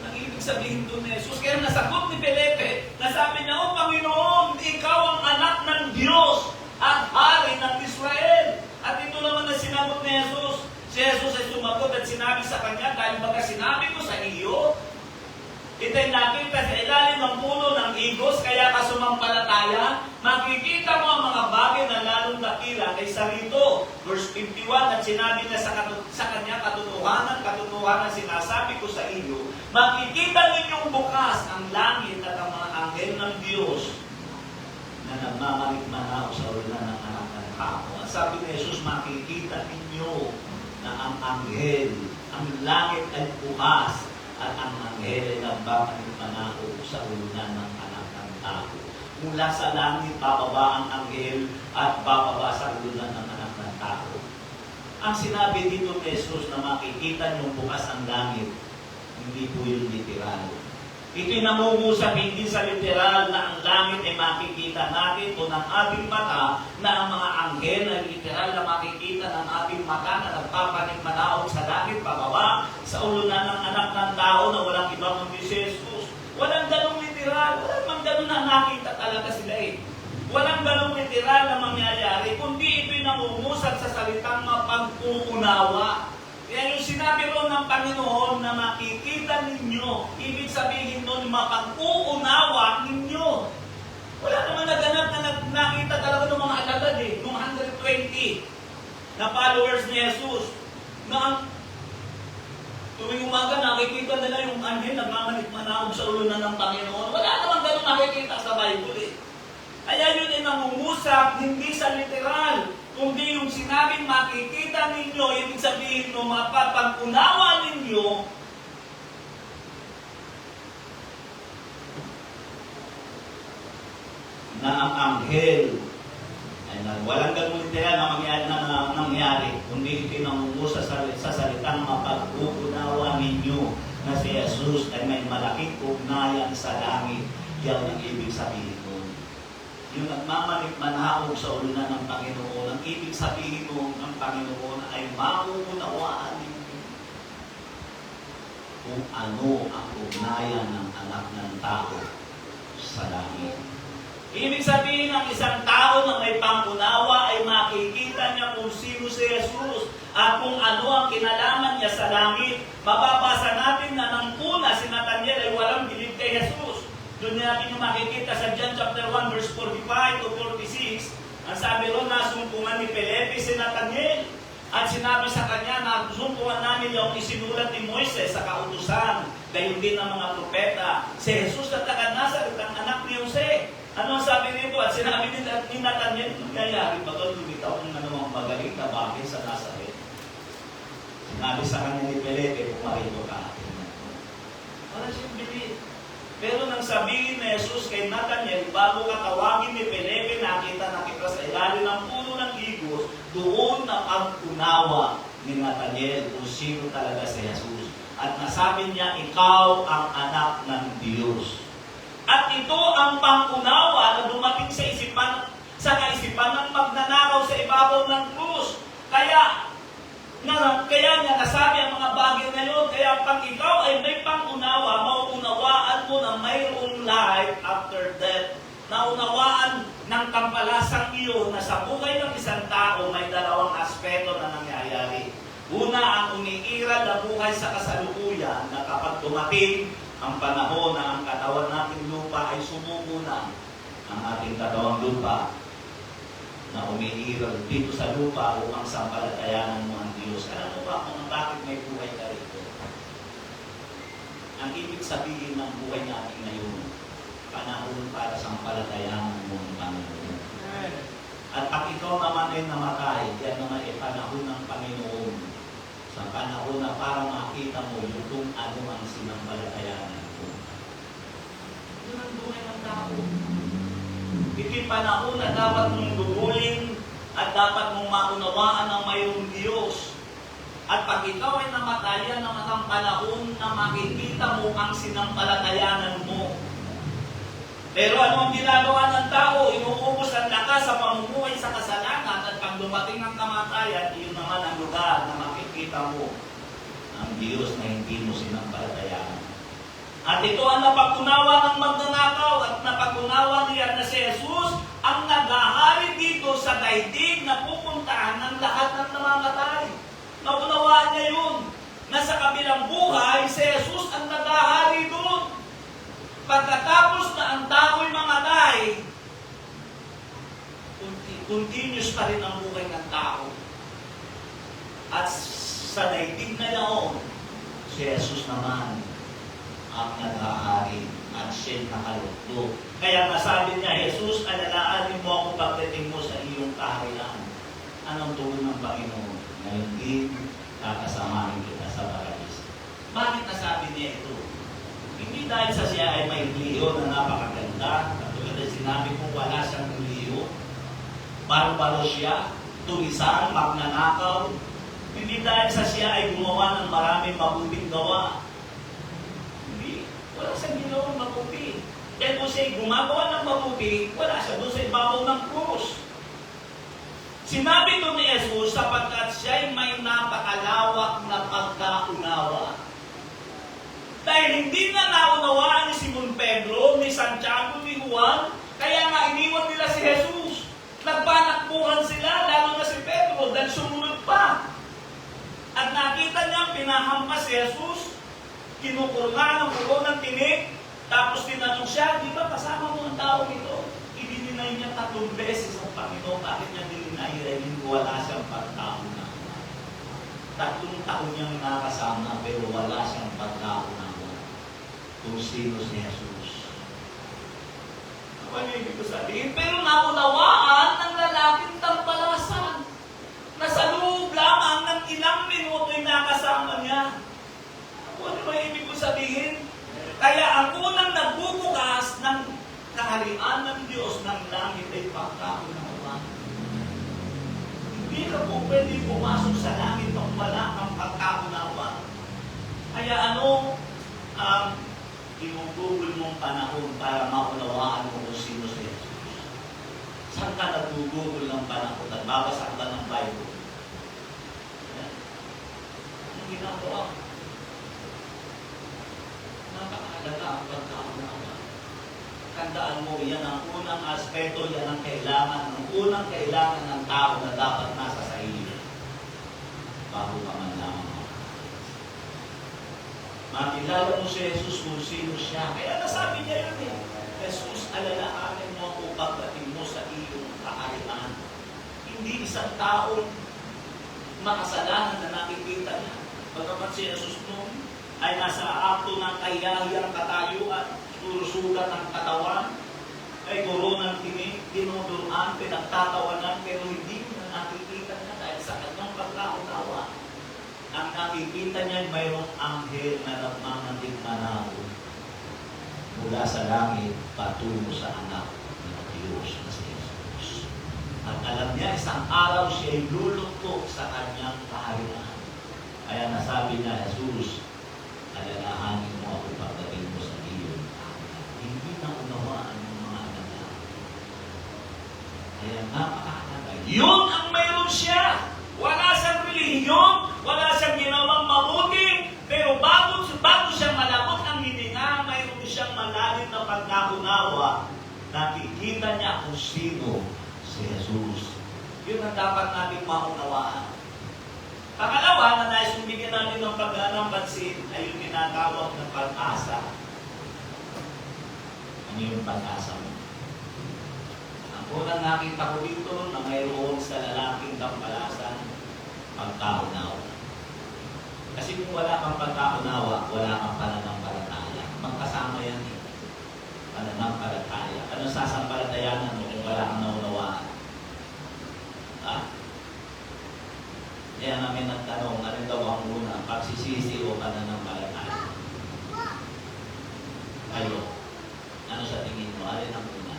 Ang ibig sabihin doon ni Jesus, kaya nasagot ni Felipe, nasabi niya, O Panginoon, ikaw ang anak ng Diyos at hari ng Israel. At ito naman na sinagot ni Jesus. Si Jesus ay sumagot at sinabi sa kanya, dahil baga sinabi ko sa iyo, ito'y nakita sa ilalim ng puno ng higos, kaya ka sumampalataya, makikita mo ang mga bagay na lalong dakila kaysa rito. Verse 51, at sinabi niya sa kanya, katotohanan sinasabi ko sa iyo, makikita ninyong bukas ang langit at ang mga anghel ng Diyos na nagmamalikmanaw sa ulan ng anak ng tao. At sabi ni Jesus, makikita ninyo na ang anghel, ang langit ay bukas, at ang anghel ay nagmamalikmanaw sa ulan ng anak ng tao. Mula sa langit, bababa ang anghel at bababa sa ulan ng anak ng tao. Ang sinabi dito ni Jesus na makikita niyong bukas ang langit, hindi po yung literal. Ito'y namungusap hindi sa literal na ang langit ay makikita natin o ng ating mata, na ang mga anghel ay literal na makikita ng ating mata na nagpapanikmanaog sa langit pababa sa ulunan ng anak ng tao na walang ibang kundi si Jesus. Walang ganong literal, walang mang ganon na nakita talaga sila eh. Walang ganong literal na mangyayari, kundi ito'y namungusap sa salitang mapag-uunawa. Kaya yung sinabi ron ng Panginoon na makikita ninyo, ibig sabihin nun, mapag-uunawa ninyo. Wala naman naganap na nakita talaga ng mga alagad eh, ng 120 na followers ni Jesus. Na tuwing umaga nakikita nila yung anghel nagmamalikmanaog sa ulunan ng Panginoon. Wala naman ganun nakikita sa Bible eh. Kaya yun ay nangungusap, hindi sa literal, kundi yung sinabing makikita ninyo, ibig sabihin no, mapapag-unawa ninyo na ang anghel ay walang ganun literal na mangyari, kundi pinangungusa sa salitang mapag-unawa ninyo na si Jesus ay may malaking ugnayan sa langit. Yan ang ibig sabihin nun. Yung nagmamalikmanaog sa ulunan ng Panginoon, ang ibig sabihin mo ng Panginoon ay mauunawaan ninyo kung ano ang ugnayan ng anak ng tao sa langit. Ibig sabihin, ang isang tao na may pangunawa ay makikita niya kung sino si Jesus at kung ano ang kinalaman niya sa langit. Mababasa natin na nang una si Nathanael ay walang bilib kay Jesus. Doon natin yung makikita sa John chapter 1 verse 45 to 46. Ang sabi ron, nasumpungan ni Felipe si Nathanael. At sinabi sa kanya na sumpungan namin yung isinulat ni Moises sa kautusan. Gayon din ang mga propeta. Si Jesus na taga Nazaret, ang anak ni Jose. Ano ang sabi nito? At sinabi ni Nathanael, nangyayari ba ito? Lumitaw kung anumang magaling na bakit sa Nazaret. Sinabi sa kanya ni Felipe, pumarito ka atin. Wala siyang bilib. Pero nang sabihin ni Jesus kay Nathanael, bago ka tawagin ni Felipe, nakita kita sa ilalim ng puno ng higos, doon na ang unawa ni Nathanael kung sino talaga si Jesus. At nasabi niya, ikaw ang anak ng Diyos. At ito ang pangunawa na dumating sa kaisipan ng magnanakaw sa ibabaw ng krus. Kaya niya nasabi ang mga bagay na yun. Kaya pag ikaw ay may pangunawa, mauunawaan mo na mayroong life after death. Naunawaan ng kampalasang iyon na sa buhay ng isang tao may dalawang aspeto na nangyayari. Una, ang umiiral na buhay sa kasalukuyan na kapag dumating ang panahon na ang katawan nating lupa ay sumuko na ang ating katawang lupa na umiiral dito sa lupa upang sampalatayanan mo ang Diyos. Alam mo ba kung bakit may buhay ka rito? Ang ibig sabihin ng buhay natin ngayon, panahon para sampalatayanan mo ang Panginoon. At pag ikaw naman ay namatay, yan naman ay panahon ng Panginoon. Sa panahon na para makita mo yung kung ano ang sinampalatayanan mo. Yun ang buhay ng tao. Ito'y panahon na dapat mong gugulin at dapat mong maunawaan ng mayroong Diyos. At pag ikaw ay namatayan naman ang panahon na makikita mo ang sinampalatayanan mo. Pero ano ang ginagawa ng tao? Inuubos ang lakas sa pamumuhay sa kasalanan at pag dumating ang kamatayan, iyon naman ang lugar na makikita mo ang Diyos na hindi mo sinampalatayanan. At ito ang napagunawa ng magnanakaw at napagunawa niya na si Jesus ang naghahari dito sa daigdig na pupuntahan ng lahat ng namamatay. Naunawaan niya yun. Na sa kabilang buhay, si Jesus ang naghahari doon. Pagkatapos na ang tao'y mamatay, continuous pa rin ang buhay ng tao. At sa daigdig na yaon, si Jesus naman ang naghahari at siya'y nakalugdo. Kaya nasabi niya, Jesus, alalaanin mo ako pagdating mo sa iyong kaharian. Anong tugon ng Panginoon? Ngayon din, kakasamahin kita sa paradiso. Bakit nasabi niya ito? Hindi dahil sa siya ay may liyo na napakaganda. Katulad na sinabi ko, wala siyang liyo. Baro-baro siya, tulisang, magnanakaw. Hindi dahil sa siya ay gumawa ng maraming mabuting gawa. Hindi. Wala siyang ginawang mabuti. Dahil kung siya'y gumagawa ng mabuti, wala siya doon sa ibabaw ng krus. Sinabi ito ni Jesus sapagkat siya'y may napakalawak na pagkaunawa. Dahil hindi na naunawaan ni Simon Pedro, ni Santiago, ni Juan, kaya nga iniwan nila si Jesus. Nagpanakbuhan sila, lalo na si Pedro, dahil sumunod pa. At nakita niya, pinahampas si Jesus, kinukurma ng ulo ng tinik, tapos tinanong siya, di ba kasama mo ang tao ito? Idininay niya 3 beses ang Panginoon. Bakit niya dininay? Dahil wala siyang pagkaunawa. 3 taon niyang nakasama, pero wala siyang pagkaunawa kung sino si Jesus. Ano yung ibig ko sabihin? Pero naunawaan ng lalaking tampalasan na sa loob lamang ng ilang minuto ay nakasama niya. Ano ba ibig ko sabihin? Kaya ang unang nagbubukas ng kaharian ng Diyos ng langit ay pagkaunawa. Hindi ka po pwede pumasok sa langit kung wala kang pagkaunawa. Kaya ginugugol mong panahon para maunawaan mo kung sino si Jesus. Saan ka nagugugol ng panahon at babasa ka ng Bible? Anong ginagawa? Napakahalaga ang pagkaunawa. tandaan mo, yan ang unang aspeto, yan ang kailangan, ang unang kailangan ng tao na dapat nasa sa iyo. Bago ka man lamang makilala mo si Jesus kung sino siya. Kaya nasabi niya yun eh. Jesus, alalahanin mo ako pagdating mo sa iyong kaharian. Hindi isang taong makasalanan na nakikita niya. Pagkapat si Jesus noon ay nasa akto ng kahiyahiyang katayuan, surusugat ng katawan, ay koronang tinig, dinuduruan, pinagtatawanan, pero hindi mo na nakikita niya dahil sa kanyang pagkaunawa. Ang nakikita niya mayroong anghel na nagmamatig manalo mula sa langit patungo sa anak ng Diyos na si Jesus. At alam niya, isang araw siya ay lulukto sa kanyang kaharian. Kaya nasabi niya, Jesus, alalahanin mo ako pagdating mo sa iyo. Hindi na unawaan ng mga anak. Kaya napakahalaga. Yun ang mayroon siya. Wala siyang relihiyon, wala siyang ginawang mabuti, pero bago siya malabot ang hininga, mayroon siyang malalim na pagkaunawa. Nakikita niya kung sino si Jesus. Yun ang dapat nating maunawaan. Pangalawa, na nais bigyan natin ng pagganang pansin ay yung tinatawag ng pag-asa. Ano yung pag-asa mo? Ang unang nakita ko dito na mayroon sa lalaking kampalasan, pagkaunawa. Kasi kung wala kang pagkaunawa, wala kang pananampalataya. Magkasama yan eh. Pananampalataya. Ano sasampalatayanan mo kung wala kang naunawaan? Ha? Kaya namin nagtanong, ano daw ang una, pagsisisi o pananampalataya? Kayo, ano sa tingin mo? Alin ang una?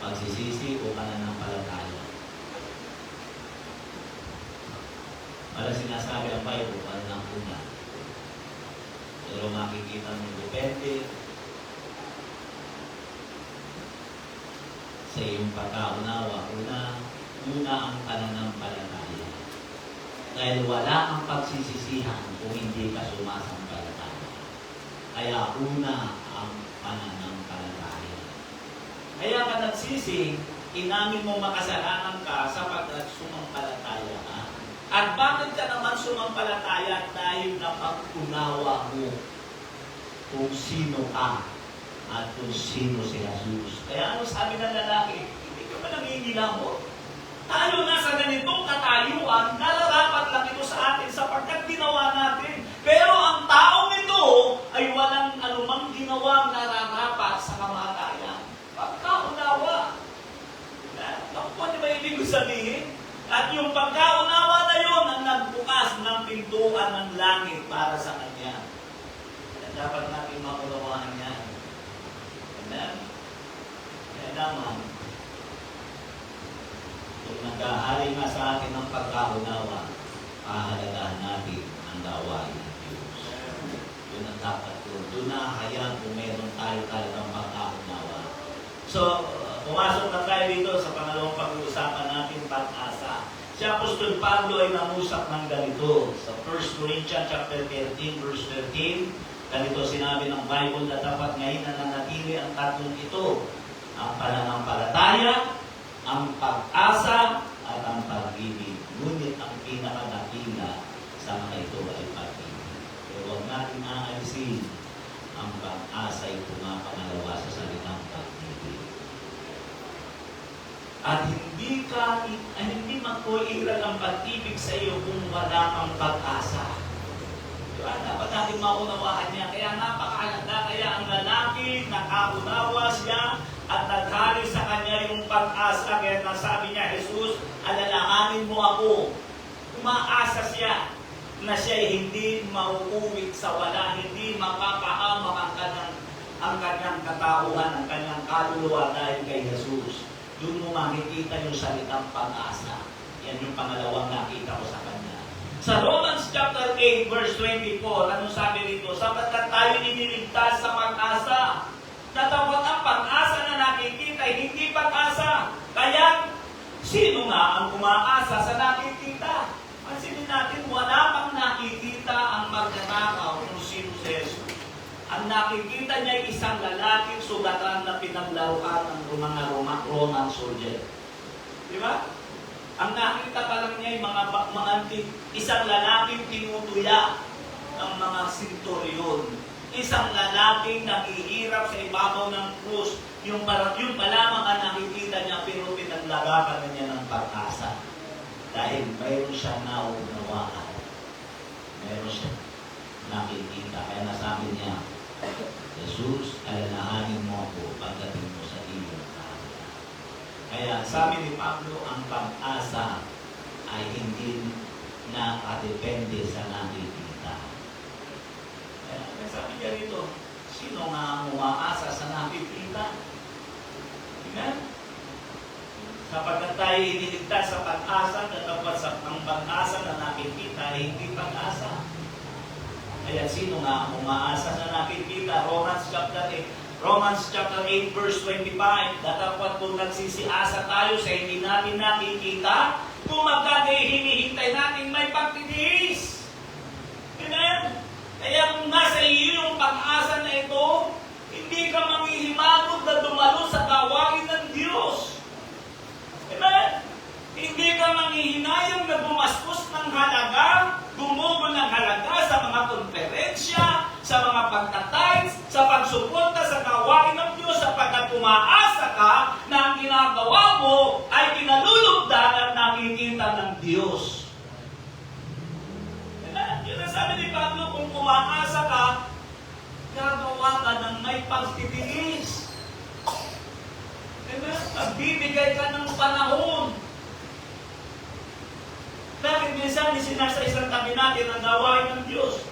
Pagsisisi o pananampalataya? Para sinasabi ang Bible, alin ang una? Pero makikita mo depende sa iyong pagkaunawa. Una ang pananampalataya. Dahil wala ang pagsisisihan kung hindi ka sumasampalataya. Kaya una ang pananampalataya. Kaya ka nagsisi, inamin mo makasalanan ka sapagkat sumampalataya ka. At bakit ka naman sumampalataya? Dahil napag-unawa mo kung sino ka at kung sino si Jesus. Kaya ano sabi ng lalaki? Hindi ka ba nangingilamot? Tayo nasa ganitong katayuan, nararapat lang ito sa atin sapagkat ginawa natin. Pero ang taong ito ay walang anumang ginawang nararapat sa kamatayan. Pagkaunawa. Ano ba ibig sabihin? At yung pagkaunawa na yun ang nagbukas ng pintuan ng langit para sa Kanya. At dapat natin maunawaan yan. Amen? Kaya naman, kung nagkahari nga sa atin ng pagkaunawa, pahalagahan natin ang gawain ng Diyos. Yun ang dapat ko. Doon na hayaan kung meron tayo talagang pagkaunawa. So, pumasok na tayo dito sa pangalawang pag-uusapan natin, pag-asa. Si Apostol Pablo ay nangusap ng ganito. Sa 1 Corinthians chapter 13, verse 13, ganito sinabi ng Bible na dapat ngayon na nanatili ang tatlong ito. Ang pananampalataya, ang pag-asa, at ang pag-ibig. Ngunit ang pinakadakila sa mga ito ay pag-ibig. Pero huwag natin aalisin ang pag-asa ay pumapangalawa sa salitang pag-ibig. At hindi magkuiral ang pag-ibig sa iyo kung wala kang pag-asa. Diba? Dapat natin maunawaan niya. Kaya napakahalaga. Kaya ang lalaki, nakaunawa siya at naghari sa kanya yung pag-asa. Kaya nasabi niya, Jesus, alalahanin mo ako. Umaasa siya na siya hindi mauuwit sa wala, hindi mapapahamak ang kanyang katauhan, ang kanyang kaluluwa dahil kay Jesus. Doon mo makikita yung salitang pag-asa. Yan yung pangalawang nakita ko sa kanya. Sa Romans chapter 8, verse 24, anong sabi rito? Sapagkat tayo iniligtas sa pag-asa. Natawag ang pag-asa na nakikita, hindi pag-asa. Kaya, sino nga ang umaasa sa nakikita? Pansinin natin, wala pang nakikita ang magnanakaw kung sino si Jesus. Ang nakikita niya ay isang lalaking sugatan na pinaglaruan ng mga Roman soldier. Di ba? Ang nakita pa lang niya ay isang lalaking tinutuya ng mga senturyon. Isang lalaking naghihirap sa ibabaw ng krus. Yung pa lamang ang nakikita niya, pero pinaglagakan na niya ng pag-asa. Dahil mayroon siyang naunawaan. Mayroon siyang nakikita. Kaya nasabi niya, Jesus, alalahanin mo ako pagdating mo sa iyong kaharian. Kaya sabi ni Pablo, ang pag-asa ay hindi nakadepende sa nakikita. Kaya sabi niya rito, sino nga umaasa sa nakikita? Amen? Sapagkat tayo iniligtas sa pag-asa, katapat sa ang pag-asa na nakikita ay hindi pag-asa. Kaya sino nga umaasa sa nakikita? Romans chapter 8 verse 25. Dapat kung nagsisiasa tayo sa hindi natin nakikita, kung magkagay hinihintay natin may pagtitiis. Amen? Kaya kung nasa iyo yung pag-asa na ito, hindi ka manghihimagod na dumalo sa gawain ng Diyos. Amen? Hindi ka manghihinayang na bumastos ng halaga, gumugo ng halaga sa mga konferensya, sa mga pagtatides, sa pagsuporta sa gawain ng Diyos, sapagkat umaasa ka na ang ginagawa mo ay kinalulugdan at nakikita ng Diyos. Yun ang sabi ni Pablo, kung umaasa ka, gagawa ka ng may pagtitiis. Magbibigay ka ng panahon. Bakit minsan isinasa isang tabi natin ang gawain ng Diyos?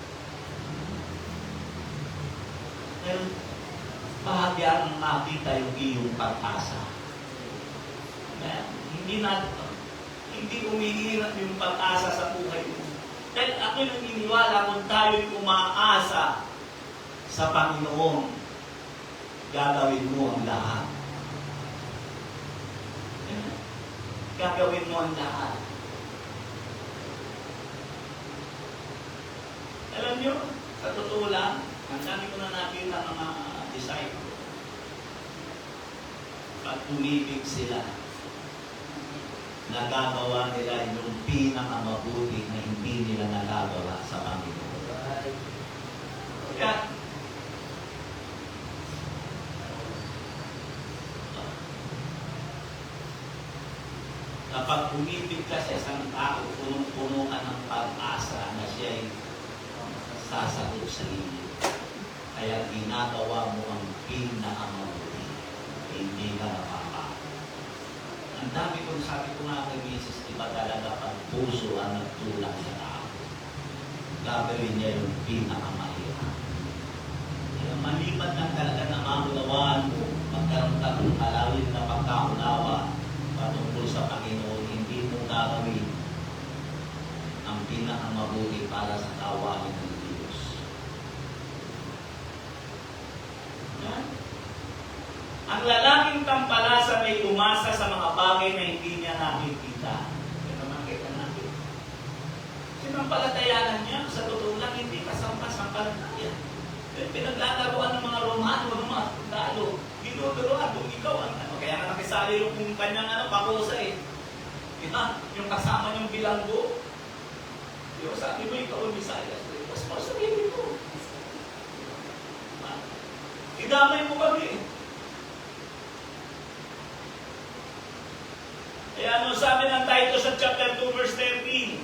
Dahil bahagyang makita yung iyong pag-asa. Hindi umihirap yung pag-asa sa buhay mo. Dahil ako naniniwala kung tayo'y umaasa sa Panginoon, gagawin mo ang lahat. Gagawin mo ang lahat. Alam niyo, sa totoo lang, ang dami ko na nakita mga disciple. Pag umibig sila, nagagawa nila yung pinakamabuti na hindi nila nagagawa sa Panginoon. Kaya, kapag umibig ka sa isang tao, punong-puno ka ng pag-asa na siya'y sasagot sa iyo. Kaya ginagawa mo ang pinakamabuti. Hindi ka napapagod. Ang dami kong sabi ko nga kay Mrs. Iba talaga pag puso ang nagtulak sa tao. Gagawin niya yung pinakamahirap. Kaya maliban lang talaga na maunawaan mo, magkaroon ka ng kalawin na pagkaunawa patungkol sa Panginoon, hindi mo gagawin ang pinakamabuti para sa gawain ng Diyos. Yan. Ang lalaking tampalasan ay umasa sa mga bagay na hindi niya nakikita. Ito makita natin. Sinampalatayanan niya, sa totoo lang, hindi kasampa-sampalataya. Pinaglalaroan ng mga Romano, ng mga Talo. Ginuduroan kung ikaw ang ano. Kaya nga nakisali yung kanyang pakusa eh. Diba? Yung kasama niyong bilanggo. Diba? Sabi mo, ikaw ang Messiah. Tapos mo sabihin mo. Idamay mo kami. Kaya ano sabi ng Titus sa chapter 2 verse 13?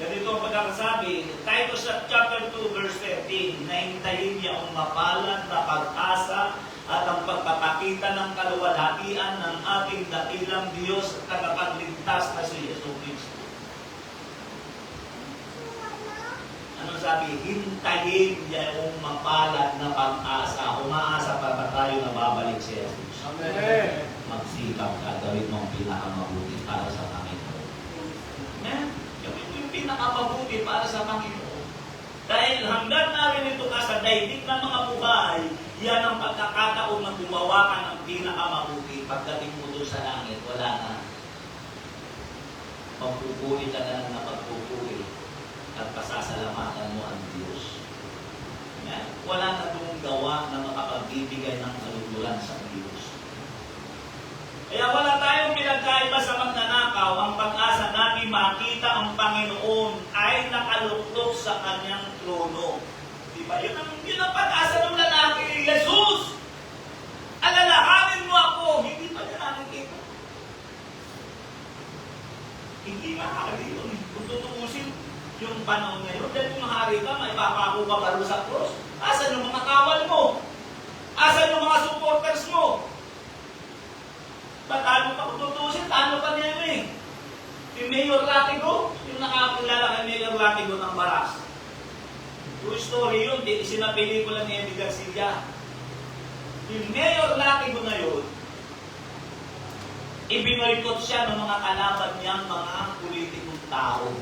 Ganito ang pagkakasabi, Titus sa chapter 2 verse 13, nahintayin niya ang mapalad na pag-asa at ang pagpapakita ng kaluwalhatian ng ating dakilang Diyos at tagapagligtas na si Yesu Cristo. Ano sabi? Hintayin niya ang mapalad na pag-asa. Umaasa pa ba tayo na babalik si Jesus? Amen. Magsikap ka, gawin mo ang pinakamabuti para sa Panginoon. Amen? Gawin mo yung pinakamabuti para sa Panginoon. Dahil hanggang narin ito ka sa daigdig ng mga buhay, yan ang pagkakataon na gumawa ka ng pinakamabuti. Pagdating mo doon sa langit, wala na. Pagpupuri ka na lang na pagpupuri at pasasalamatan mo ang Diyos. Wala na doong gawa na makapagbibigay ng kaluluran sa Diyos. Kaya wala tayong pinagkaiba sa magnanakaw. Ang pag-asa natin makita ang Panginoon ay nakaluklok sa kanyang trono. Diba? Yun ang pag-asa ng lalaki. Jesus! Alalahanin mo ako! Hindi pa niya nakikita. Hindi makakaliw. Kung tutuusin yung panahon ngayon, dahil kung hari ka, may papako ka paro sa cross. Asan yung mga kawal mo? Asan yung mga supporters mo? Ba't ano pa kung tutuusin? Ano pa niya eh? Si Mayor Latigo, yung nakakilala kay Mayor Latigo ng Baras. True story yun, isinapelikula ni Eddie Garcia. Yung Mayor Latigo na yun, ibinoykot siya ng mga kalaban niyang mga politikong tao.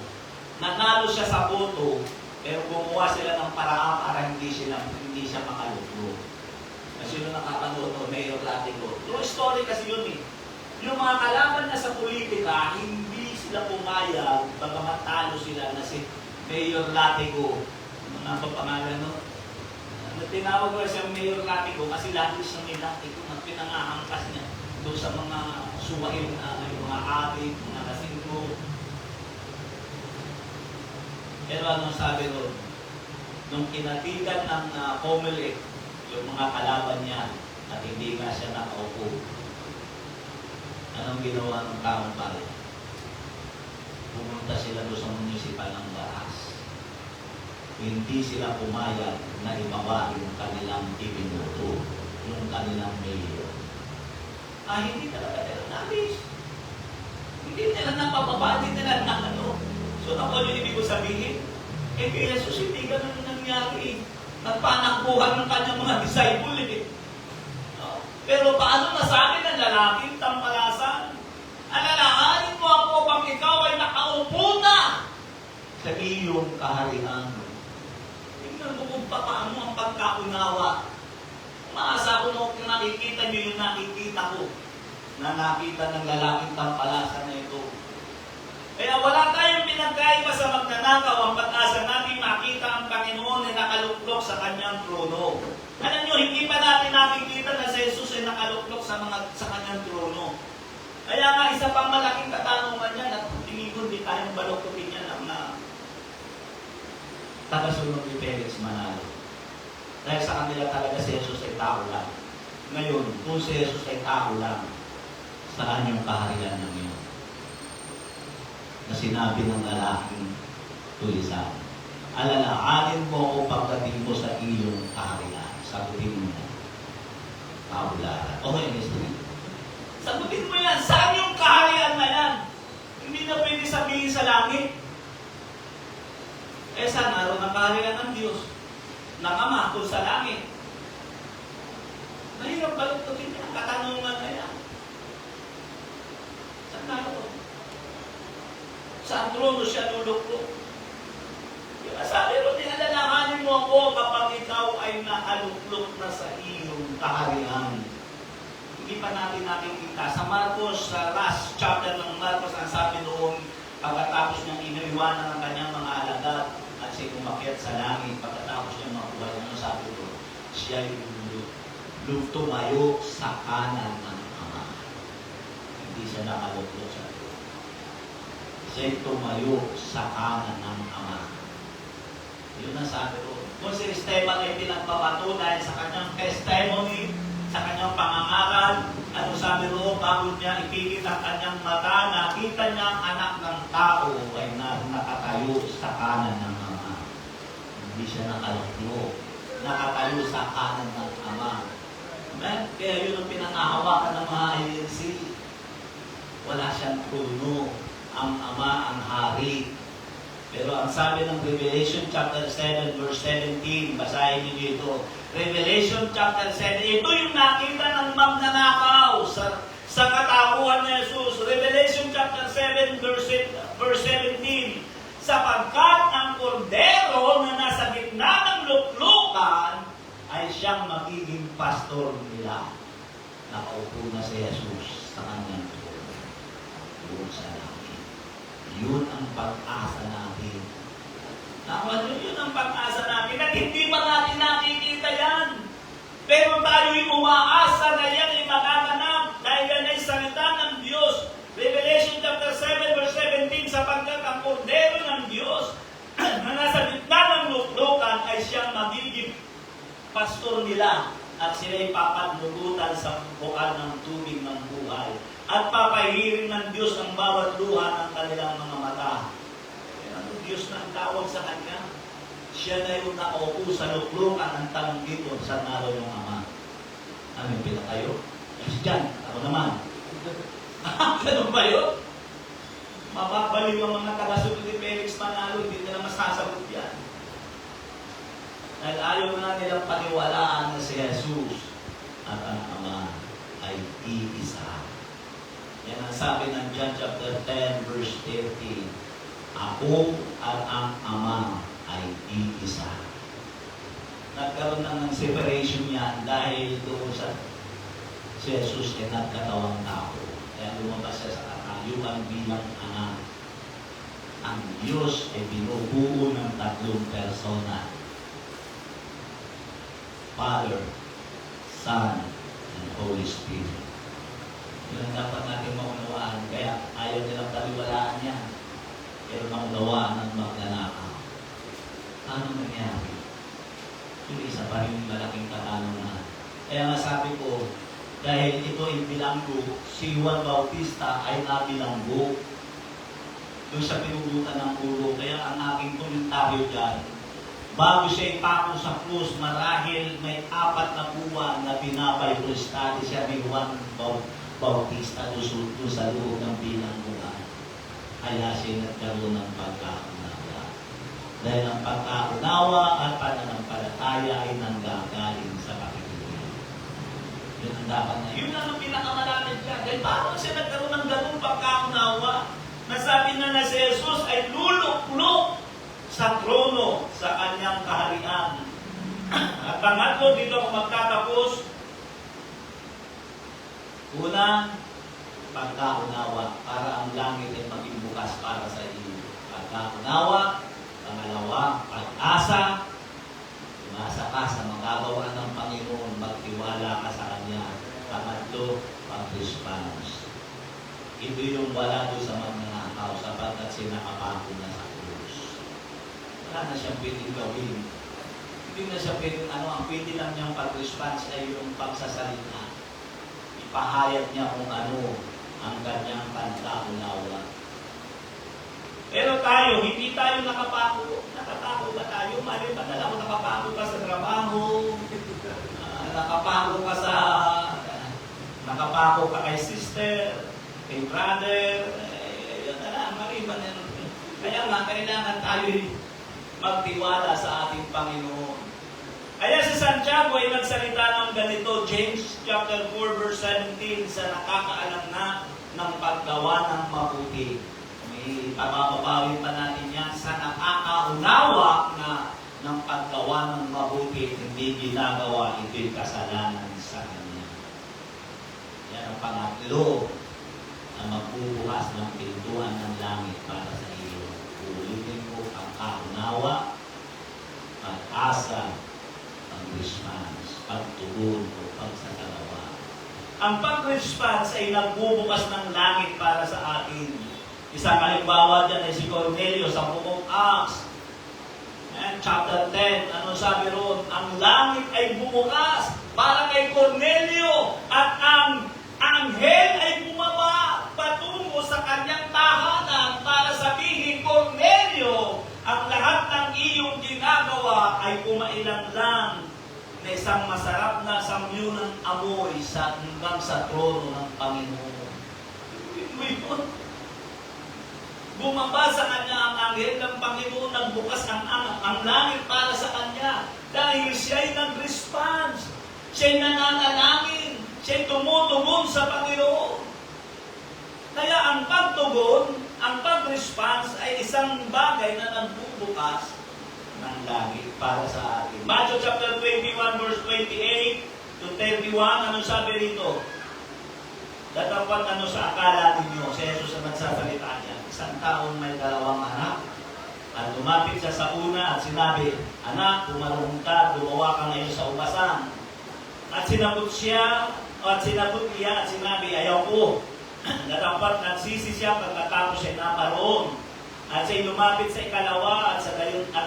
Nanalo siya sa boto, pero gumawa sila ng paraan para hindi siya makaluglo. Kasi yun nakapanood ng Mayor Latigo. True story kasi yun eh. Yung mga kalaban na sa politika, hindi sila pumayag, bagamat talo sila na si Mayor Latigo. Ano ba pangalan no? Tinawag ko siya Mayor Latigo kasi lagi siyang nilatigo na pinangahangkas niya doon sa mga suwain na yung mga adik, mga kasingko. Pero anong sabi ron? Nung kinatigan ng Comelec, yung mga kalaban niya at hindi nga siya nakaupo, anong ginawa ng taong pare? Pumunta sila doon sa municipal ng Baras. Hindi sila pumayag na ibaba yung kanilang ibinuto, yung kanilang mayor. Hindi talaga nila nabis. Hindi nila napapaba, hindi nila na ano. So ako yung ibig ko sabihin, kay Jesus hindi ganun nangyari. Nagpanakbuhan ng kanyang mga disciple eh. Pero paano nasabi ng lalaking tampalasan? Alalahanin mo ako pag ikaw ay nakaupo na sa iyong kaharian. Tingnan mo kung paano ang pagkaunawa. Maasa ko nung nakikita niyo yung nakikita ko na nakita ng lalaking tampalasan na ito. Kaya wala tayong pinagkaiba sa magnanakaw. Ang pag-asa natin makita ang Panginoon ay nakaluklok sa kanyang trono. Alam nyo, hindi pa natin nakikita na si Jesus ay nakaluklok sa kanyang trono. Kaya nga, isa pang malaking katanungan yan at tingin ko hindi tayong balukutin yan ang tagasunod ni Felix Manalo. Dahil sa kanila talaga si Jesus ay tao lang. Ngayon, kung si Jesus ay tao lang, saan yung kaharian ng yun? Na sinabi ng lalaking tulisan, alalahanin mo ako pagdating mo sa iyong kaharian. Sagutin mo na. Kaularan. Okay, Mr. Sagutin mo yan. Saan yung kaharian na yan? Hindi na pwede sabihin sa langit. Saan naroon ang kaharian ng Diyos? Ng Ama kung sa langit. Mahirap baluktutin yan. Katanungan na yan. Saan naroon? Saan trono siya luluklok? Sabi ro, alalahanin mo ako kapag ikaw ay nakaluklok na sa iyong kaharian. Hindi pa natin nakikita. Sa Marcos, sa last chapter ng Marcos, ang sabi noon, pagkatapos niyang iniwanan ng kanyang mga alagad at siya umakyat sa langit, pagkatapos niyang makuha niya, sabi ko, siya ay tumayo sa kanan ng Ama. Hindi siya nakaluklok sa Diyos. Siya ay tumayo sa kanan ng Ama. Yun ang sabi ko. Kung si Esteban ay pinagpapatunay sa kanyang testimony, sa kanyang pangangaral, ano sabi ko, bago niya ipigit ang kanyang mata, nakita niya ang anak ng tao ay nakatayo sa kanan ng Ama. Hindi siya nakaluklo. Nakatayo sa kanan ng Ama. Amen? Kaya yun ang pinangahawakan ng mga INC. Wala siyang trono. Ang Ama ang hari. Pero ang sabi ng Revelation chapter 7 verse 17, basahin niyo ito. Revelation chapter 7, ito yung nakita ng magnanakaw sa katakuhan ni Jesus. Revelation chapter 7 verse 17, sapagkat ang kordero na nasa gitna ng luklukan ay siyang magiging pastor nila. Nakaupo na si Jesus sa kanyang trono. Doon sa langit. Yun ang pag-asa natin. Yun ang pag-asa natin. At hindi pa natin Pero tayo'y umaasa na yan ay magaganap dahil yan ay salita ng Diyos. Revelation chapter 7 verse 17, sapagkat ang kordero ng Diyos na nasa gitna ng luklukan ay siyang magiging pastor nila at sila'y papatnugutan sa buwan ng tubig ng buhay at papahirin ng Diyos ang bawat luha ng kanilang mga mata. Ano Diyos na ang tawag sa Kanya? Siya na yung nakaupo sa luklukan ng tanong dito sa naro ng Ama. Ano yung pinakayo? Kasi dyan, ako naman. Ganun ba yun? Mababaliw ang mga taga-sulit ni Felix Manalo, hindi nila masasagot yan. Dahil ayaw na nilang paniwalaan na si Jesus at ang Ama ay iisa. Yan ang sabi ng John chapter 10 verse 30. Ako at ang Ama ay iisa. Nagkaroon na ng separation yan dahil doon sa si Jesus ay nagkatawang tao. Kaya lumabas siya sa katayuan bilang anak. Ang Diyos ay binubuo ng tatlong persona. Father, Son, and Holy Spirit. Yun ang dapat natin maunawaan. Kaya ayaw nilang paliwalaan yan. Pero maunawaan ng magnanakaw. Ano nangyari? Yung isa pa rin malaking katanungan. Kaya nga sabi ko, dahil ito ay bilanggo, si Juan Bautista ay nabilanggo. Doon siya pinugutan ng ulo. Kaya ang aking komentaryo dyan, bago siya ipako sa krus, marahil may 4 na buwan na pinabaypristadi siya ni Juan Bautista doon sa loob ng bilangguan. Kaya siya nagkaroon ng pagkaunawa. Dahil ang pagkaunawa at pananampalataya ay nanggagaling sa Panginoon. Yun ang dapat na. Yun ang pinakamalapit ka. Dahil paano siya nagkaroon ng ganung pagkaunawa? Nasabi na si Jesus ay lulok-lok sa trono sa kanyang kaharian. At pangatlo, dito ako magtatapos. Una, pagkaunawa para ang langit ay maging bukas para sa iyo. Pagkaunawa. Pangalawa, pag-asa. Umasa ka sa magagawa ng Panginoon, magtiwala ka sa Kanya. Pangatlo, pag-response. Ito yung wala doon sa magnanakaw sapagkat sinakapako na sa krus. Wala na siyang pwedeng gawin. Hindi na siya pwedeng ang pwede lang niyang pag-response ay yung pagsasalita. Ipahayag niya kung ano ang kanyang pantaunawa. Pero tayo, hindi tayo nakapako. Nakapako ba tayo? Mali ba? Dala mo nakapako ka sa trabaho. Nakapako ka kay sister, kay brother. Yun na lang, mali ba? Kaya nga, kailangan tayo magtiwala sa ating Panginoon. Kaya si Santiago ay nagsalita ng ganito, James chapter 4 verse 17, sa nakakaalam na ng paggawa ng mabuti. Ipapapawin pa natin yan sa nakakaunawa na ng paggawa ng mabuti, hindi ginagawa, ito'y kasalanan sa Kanya. Yan ang pangatlo na magbubukas ng pintuan ng langit para sa iyo. Uulitin ko ang kaunawa, pag-asa, pag-response, pagtugon o pagsasalawa. Ang pag-response ay nagbubukas ng langit para sa atin. Isang halimbawa dyan ay si Cornelio sa Book of Acts. Chapter 10, ano sabi roon? Ang langit ay bumukas para kay Cornelio at ang anghel ay bumaba patungo sa kanyang tahanan para sabihin, Cornelio, ang lahat ng iyong ginagawa ay kumailan lang na isang masarap na samyo ng amoy hanggang sa trono ng Panginoon. Bumaba sa kanya ang anghel ng Panginoon, nagbukas ang langit para sa kanya. Dahil siya'y nag-response, siya'y nananalangin, siya'y tumutugon sa Panginoon. Kaya ang pagtugon, ang pag-response ay isang bagay na nagbubukas ng langit para sa atin. Matthew chapter 21 verse 28 to 31, ano sabi rito? Datapot sa akala ninyo, si Jesus ang nagsasalita niya. Isang taong may 2 anak. At lumapit siya sa una at sinabi, Anak, kumarunong ka, gumawa ka ngayon sa ubasan. At sinabot siya, at sinabot niya at sinabi, ayaw ko. Na dapat nagsisi siya pagkatapos siya naparoon. At siya'y lumapit sa ikalawa at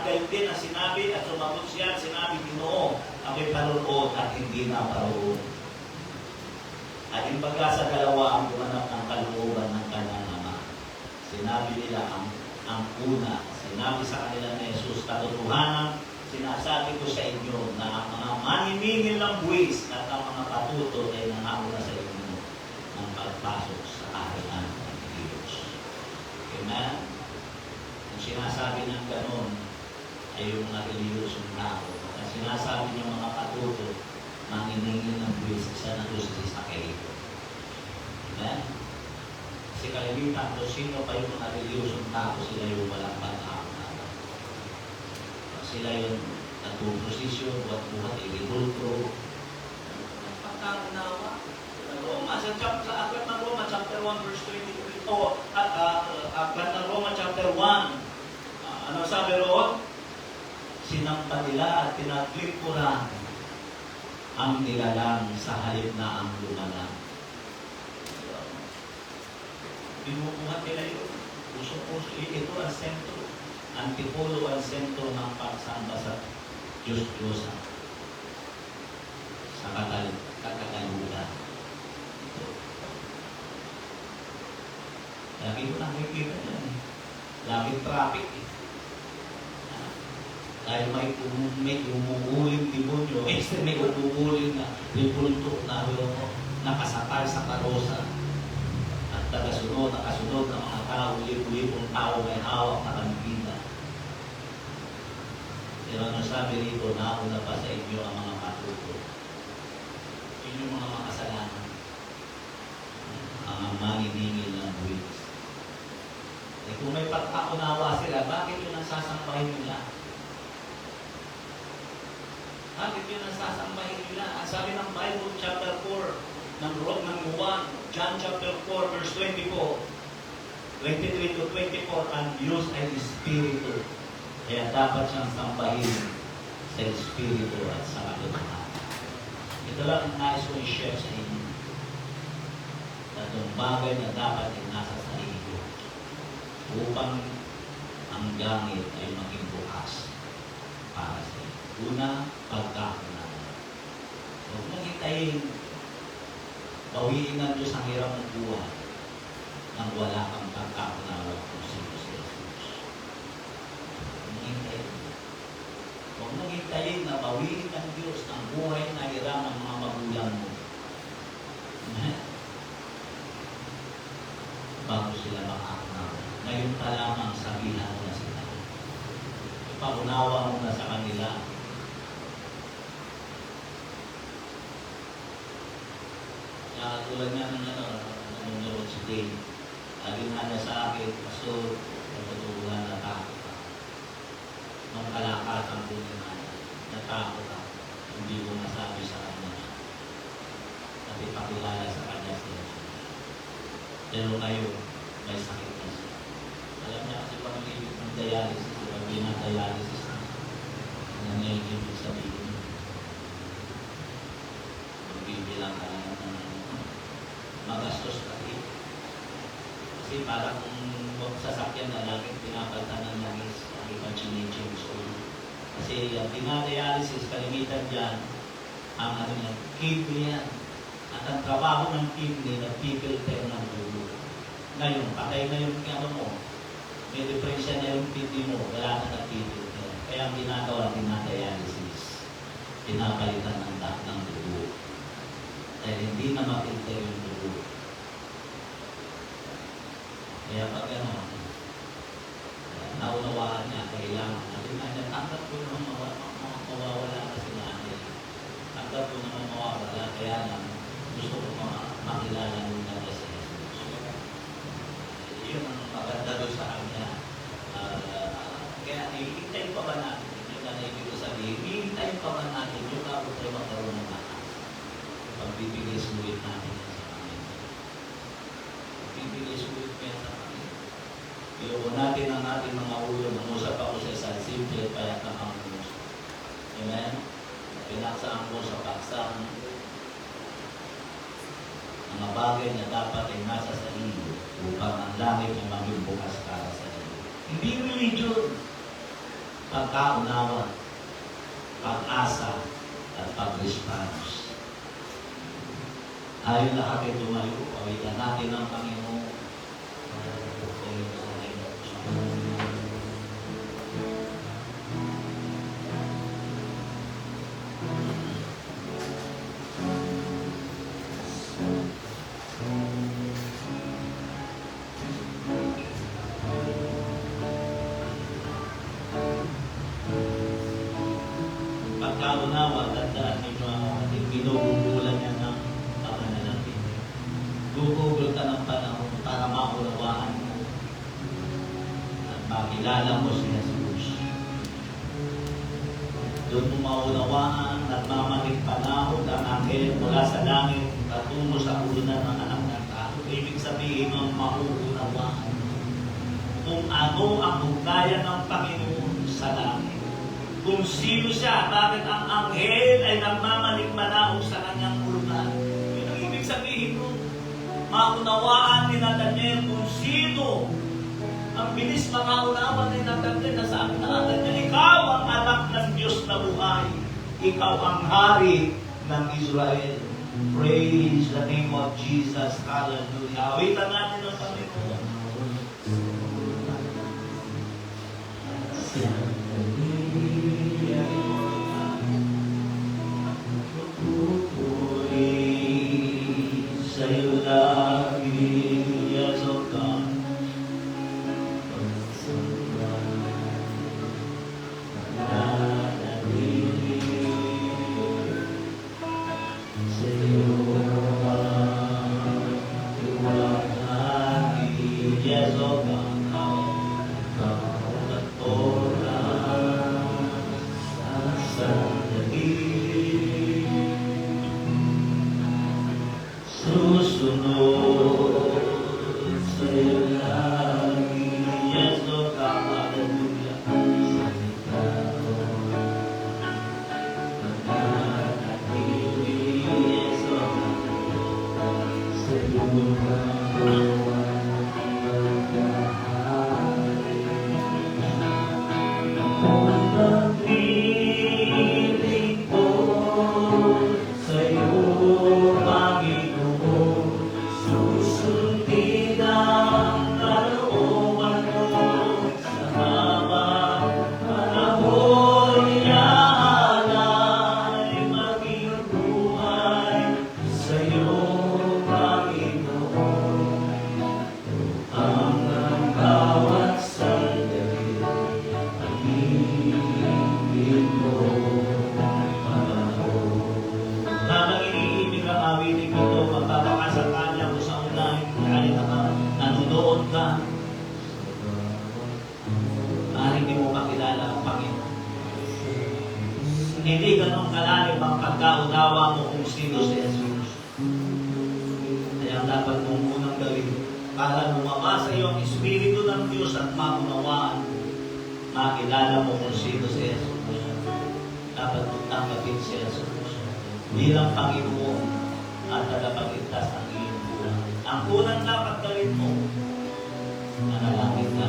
gayon din ang sinabi at sumagot siya at sinabi, Ginoo, ako'y paroon at hindi naparoon. At imbaga sa dalawa ang gumanap ng kalooban ng kanyang ama. Sinabi nila ang una, sinabi sa kanila ni Jesus, katotohanan, sinasabi ko sa inyo na ang mga maniningil ng buwis at ang mga patuto ay nangauna sa inyo ng pagpasok sa kaharian ng Diyos. Amen? Ang sinasabi ng ganon ay yung mga reliyosong tao. Ang sinasabi ng mga patuto, maniningil ng buwis, isa na doon si Sakeo. Amen? Kasi kalimitan doon, sino pa yung mga reliyosong tao, sila yung walang pag-aaral. Sila yung nagpuprosisyon, buhat-buhat, ilibultro. Pagkaunawa. Sa aklat ng Roma, chapter 1, verse 23. Aklat ng Roma, chapter 1. Ano sabi roon? Sinampa nila at tinaglingkuran ang nilalang sa halip na ang lumalang. Binubuhat nila yun. Puso-puso. Ito ang sentro. Antipolo ang sentro ng pagsamba sa Diyos-Diyosan. Sa katagalugan. Lagi ko nakikita yan eh. Laging traffic eh. Dahil may umuuling demonyo, may umuuling na ripulto na nakasakay sa karosa. At nakasunod ng mga tao, uli-uli tao may hawak na kambina. Pero ano sabi rito, nauna pa sa inyo ang mga patuto. Yun yung mga makasalanan. Ang maniningil ng buwis. Eh kung may pagkaunawa sila, bakit yun ang sasambahin nila? Bakit yun ang sasambahin nila? Ang sabi ng Bible, chapter 4, ng 1, John chapter 4, verse 24, 23 to 24, ang Diyos ay Espiritu. Kaya dapat siyang sambahin sa Espiritu at sa katotohanan. Ito lang ang nais ko i-share sa inyo. Tatong bagay na dapat ay nasa sarili ko upang ang langit ay maging bukas para sa iyo. Una, pagkakunawa. Huwag mong hitayin, bawiin ng Diyos ang hirap ng buhay nang wala kang pagkakunawa kung sino si Jesus. Huwag mong hintayin na bawiin ng Diyos ang buhay na hirap ng mga magulang mo. Bago sila makakunawa. Ngayon pa lamang sabihan mo na sila. Ipaunawa mo na sa kanila. Tulad nga ng nanonood si Dave. Sabi nga niya sa akin, Pastor, natutunan na takot ka. Nung kalakatan ko niya natakot ka. Hindi ko masabi sa kanya. At ipakilala sa kanya si Jesus. Pero ngayon, may sakit na siya. Alam niya kasi pag ibig ng dialysis, pag binadialysis na, ano niya yung ibig sabihin. Magbibilang ka lang ng magastos pati. Kasi parang kung sasakyan na laging pinapalitan ng langis, ang iba change oil. Kasi ang pinadialysis, kalimitan dyan, ang ano yan, kidney yan. At ang trabaho ng kidney, nagpipilter ng dugo. Ngayon, patay na yung ano mo, may depression na yung kidney mo, wala na nagpipilter. Kaya ang ginagawa, pinadialysis, pinapalitan ng dugo. Dahil hindi na mapilter yung dugo. Kaya pag gano'n, naunawaan niya, kailangan. Sabi nga niya, tanggap ko naman mawawala kasi na akin. Tanggap ko naman mawawala, kaya lang gusto ko makilala nung natin sa Jesus. Yun ang maganda doon sa kanya. Kaya hihintayin pa ba natin? Hindi na ibig ko sabihin, hihintayin pa ba natin yung kapag tayo magkaroon ng lakas? Pagbibigay sulit natin yan sa kanya. Pagbibigay sulit mo yan sa kanya. Iluwa natin ang ating mga ulo. Nangusap ako sa isang simple at payak na pangungusap. Amen? Pinaksaan ko sa paksang bagay na dapat ay nasa sa iyo upang ang langit ay maging bukas para sa iyo. Hindi religion, pagkaunawa, pag-asa, at pag-response. Ayon lahat ay tumayo, pawitan natin ang Panginoon. Pagkaunawa, tandaan ninyo ang ating binububulan niya ng pananalapi. Gugugol ka ng panahon para maunawaan mo at makilala mo si Jesus. Doon mo maunawaan at mamanig panahon ang anghel mula sa langit patungo sa ulunan ng anak ng tao. Ibig sabihin ng mauunawaan kung ano ang ugnayan ng Panginoon sa langit. Kung sino siya, bakit ang anghel ay nagmamanig manahon sa kanyang ulunan. Yun ang ibig sabihin mo. Maunawaan ni Nathaniel kung sino. Ang bilis makaunawa ni Nathaniel na sabi na niya, ikaw ang anak ng Diyos na buhay. Ikaw ang hari ng Israel. Praise the name of Jesus. Hallelujah. Awitan natin ang Panginoon. Sa'yo lagi, yes, O God. Sa'yo lagi, yes, O God. Susunod sa'yo lagi, yes, O God, hallelujah. Mananatili, yes, O God, sa'yo pagpiling ko sa'yo, Panginoon. Susundin ang kalooban mo sa habang panahon ay maging buhay sa'yo, Panginoon. Ang bawat sandali, pag-ibig mo, Panginoon. Habang iniibig ang awiting ito, magpapakasakanya mo sa unahin kahit nanonood ka. Maaaring hindi mo makilala ang Panginoon. Hindi ganun kalalim ang pagkaunawa mo kung sino si Jesus. Kaya ang dapat mong unang gawin, para lumabas sa iyo ang Espiritu ng Diyos at maunawaan, makilala mo kung sino si Jesus. Dapat mong tanggapin si Jesus bilang Panginoon at tagapagligtas ng iyong buhay. Ang unang dapat gawin mo, manalangin ka.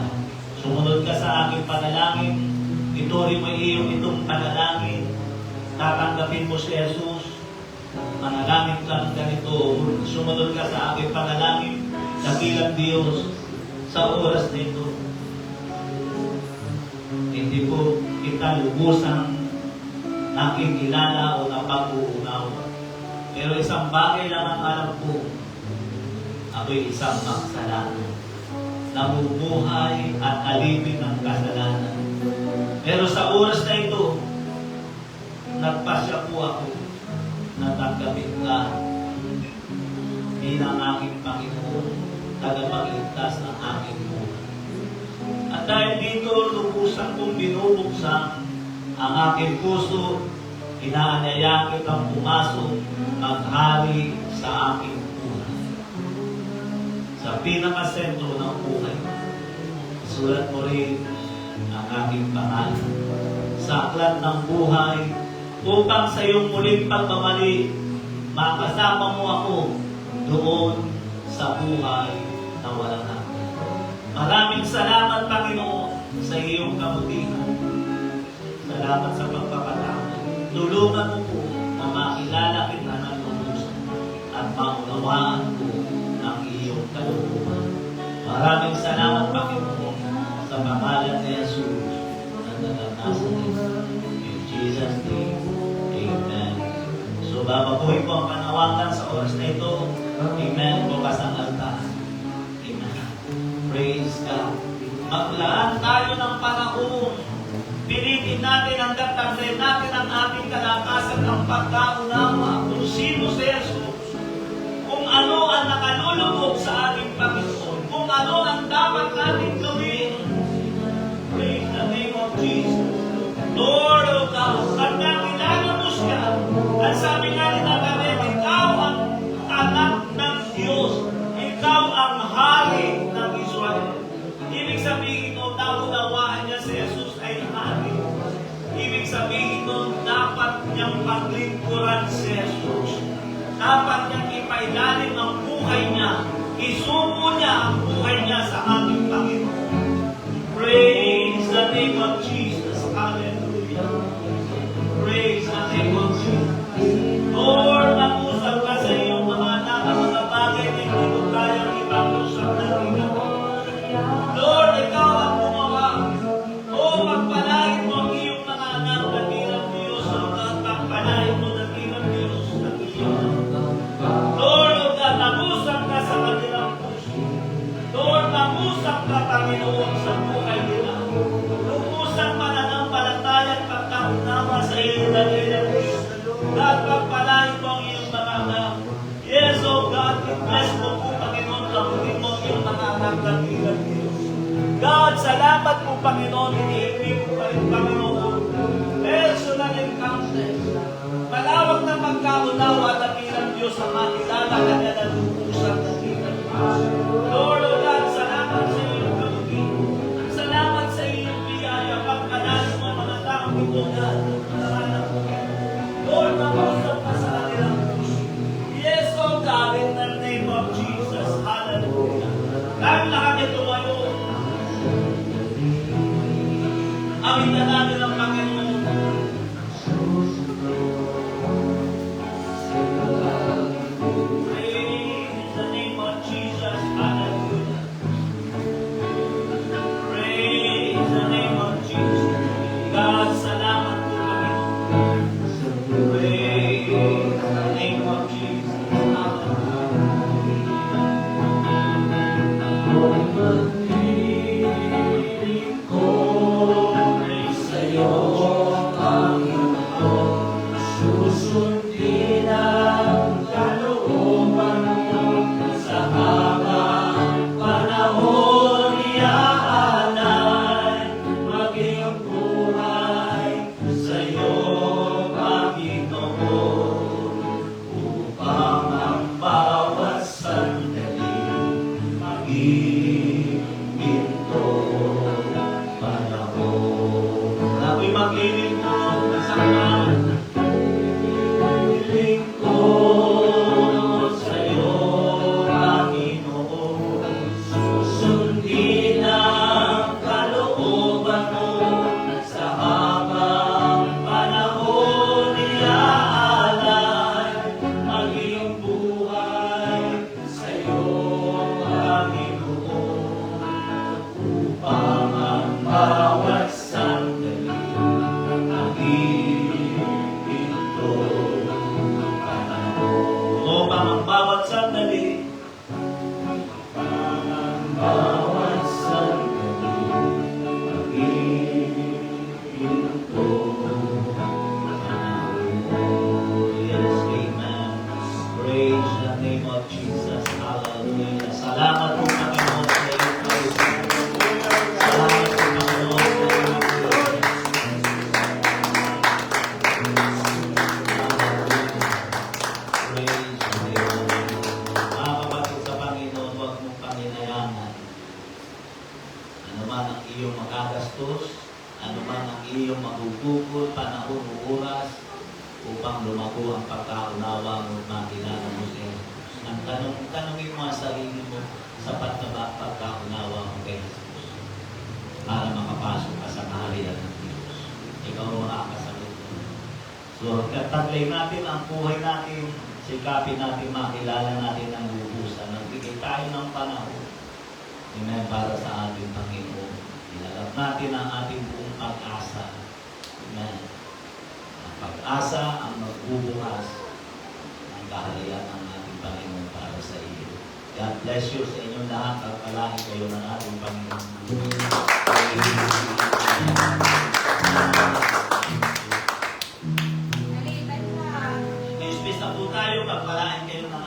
Sumunod ka sa aking panalangin, ituloy mo itong panalangin, tatanggapin mo si Jesus, manalangin ka ng ganito, sumunod ka sa aking panalangin, dakilang Diyos, sa oras na ito. Hindi po kita lubusang nakikilala o napag-uunawa. Pero isang bagay lang ang alam ko, ako'y isang makasalanan, namumuhay at alipin ng kasalanan. Pero sa oras na ito, nagpasya po ako na tanggapin ka bilang aking Panginoon, tagapagligtas ng aking buhay. At dahil dito, lubusan kong binubuksan ang aking puso, inaanyayahan kitang pumasok, maghari sa aking buhay. Sa pinakasentro ng buhay, sulat mo rin ang aking pangalan sa aklat ng buhay upang sa iyong muling pagmamali, makasama mo ako doon sa buhay na walang hanggan. Maraming salamat, Panginoon, sa iyong kabutihan. Salamat sa pagpapatawad. Tulungan mo po na makilala kita ng lubusan at maunawaan ko ang iyong kalooban. Maraming salamat, Panginoon, sa pangalan ni Jesus na naranasan ito. In Jesus' name, Amen. So, babaguhin ko ang panawagan sa oras na ito. Amen. Bukas ang altar. Amen. Praise God. Maglaan tayo ng panahon. Pilitin natin ang tatagay natin ang ating kalakasan ng pagkaunawa kung sino si Jesus. Kung ano ang nakalulubog sa ating Panginoon. Kung ano ang dapat natin gawin. Praise the name of Jesus. Lord of God, at nakilala mo siya. At sabi nga ni Nazaret, ikaw ang anak ng Diyos. Ikaw ang hari ng Israel. Ibig sabihin mo, naunawaan niya si Jesus ay hari. Ibig sabihin mo, dapat niyang paglingkuran si Jesus. Dapat niyang ipailalim ang buhay niya. Isubo niya ang buhay niya sa ating Panginoon. Praise the name of Jesus. Hallelujah. Praise the name of Jesus. Lord, nag-usap ka sa iyong mga anak ang mga bagay na hindi ko kayang ipag-usap na ginagawa. Lord, ikaw ang gumawa. O, pagpalain mo ang iyong mga anak na bilang Diyos. At pagpalain mo na bilang Diyos na iyong Lord, o God, nag-usap ka sa kanilang puso. Lord, nag-usap ka, Panginoon, sa buhay nila. Nag-usap pananampalataya at pagkaunawa sa iyong dakilang Diyos. God, pagpalain mo ang iyong mga anak. Yes, O God, i-bless mo po, Panginoon, kamunin mo ang iyong mga anak na bilang Diyos. God, salamat po, Panginoon, iniibig mo pa rin, Panginoon. Personal encounters. Malawak na pagkaunawa na bilang Diyos ang makilala ka na nalubusan na bilang Diyos. Lord, O God, salamat sa iyong kamunin. Salamat sa iyong biyaya. Pagpalain mo ang mga taong ito, God. Lord, mag-usap ka sa kanilang puso. Yes, O God, in the name of Jesus. Hallelujah. Dahil lahat ito ngayon, amin na natin ang Panginoon. Praise the name of Jesus. Hallelujah. Praise the name of Jesus. God, salamat po, Panginoon. Praise the name of Jesus. Praise sa'yo, Panginoon. Susundin ang kalooban mo sa habang panahon iaalay. Maging buhay sa'yo, Panginoon, upang ang bawat sandali maging pinto panahon. Ako'y maglilingkod sa kanan. Lingkod sa'yo, Panginoon. Susundin ang kalooban mo sa habang panahon iaalay. Maging buhay sa'yo, Panginoon, upang ang bawat sandali maging pinto panahon. Upang ang bawat sandali, upang ang bawat sandali maging pinto panahon. Yes, amen. Praise the name of Jesus. Hallelujah. Salamat po, Panginoon, sa iyong kalusugan. Salamat po, Panginoon, sa iyong kalusugan. Praise the name of Jesus. Mga kapatid sa Panginoon, huwag mong panginayangan. Ano man ang iyong magagastos, ano man ang iyong magugugol, panahon o oras, upang lumago ang pagkaunawa mo at makilala mo si Jesus. Ang tanongin mo ang sarili mo, sapat na ba pagkaunawa mo kay Jesus para makapasok ka sa kaharian ng Diyos? Ikaw ang makakasagot mo. So, taglay natin ang buhay natin, sikapin natin, makilala natin ang lubusan. Nagbigay tayo ng panahon. Amen, para sa ating Panginoon. Ilalap natin ang ating buong pag-asa. Amen. Ang pag-asa ang magbubukas ng kaharian ng ating Panginoon para sa iyo. God bless you sa inyong lahat. Pagpalain kayo ng ating Panginoon. Excuse me na po tayo. Pagpalain kayo ng ating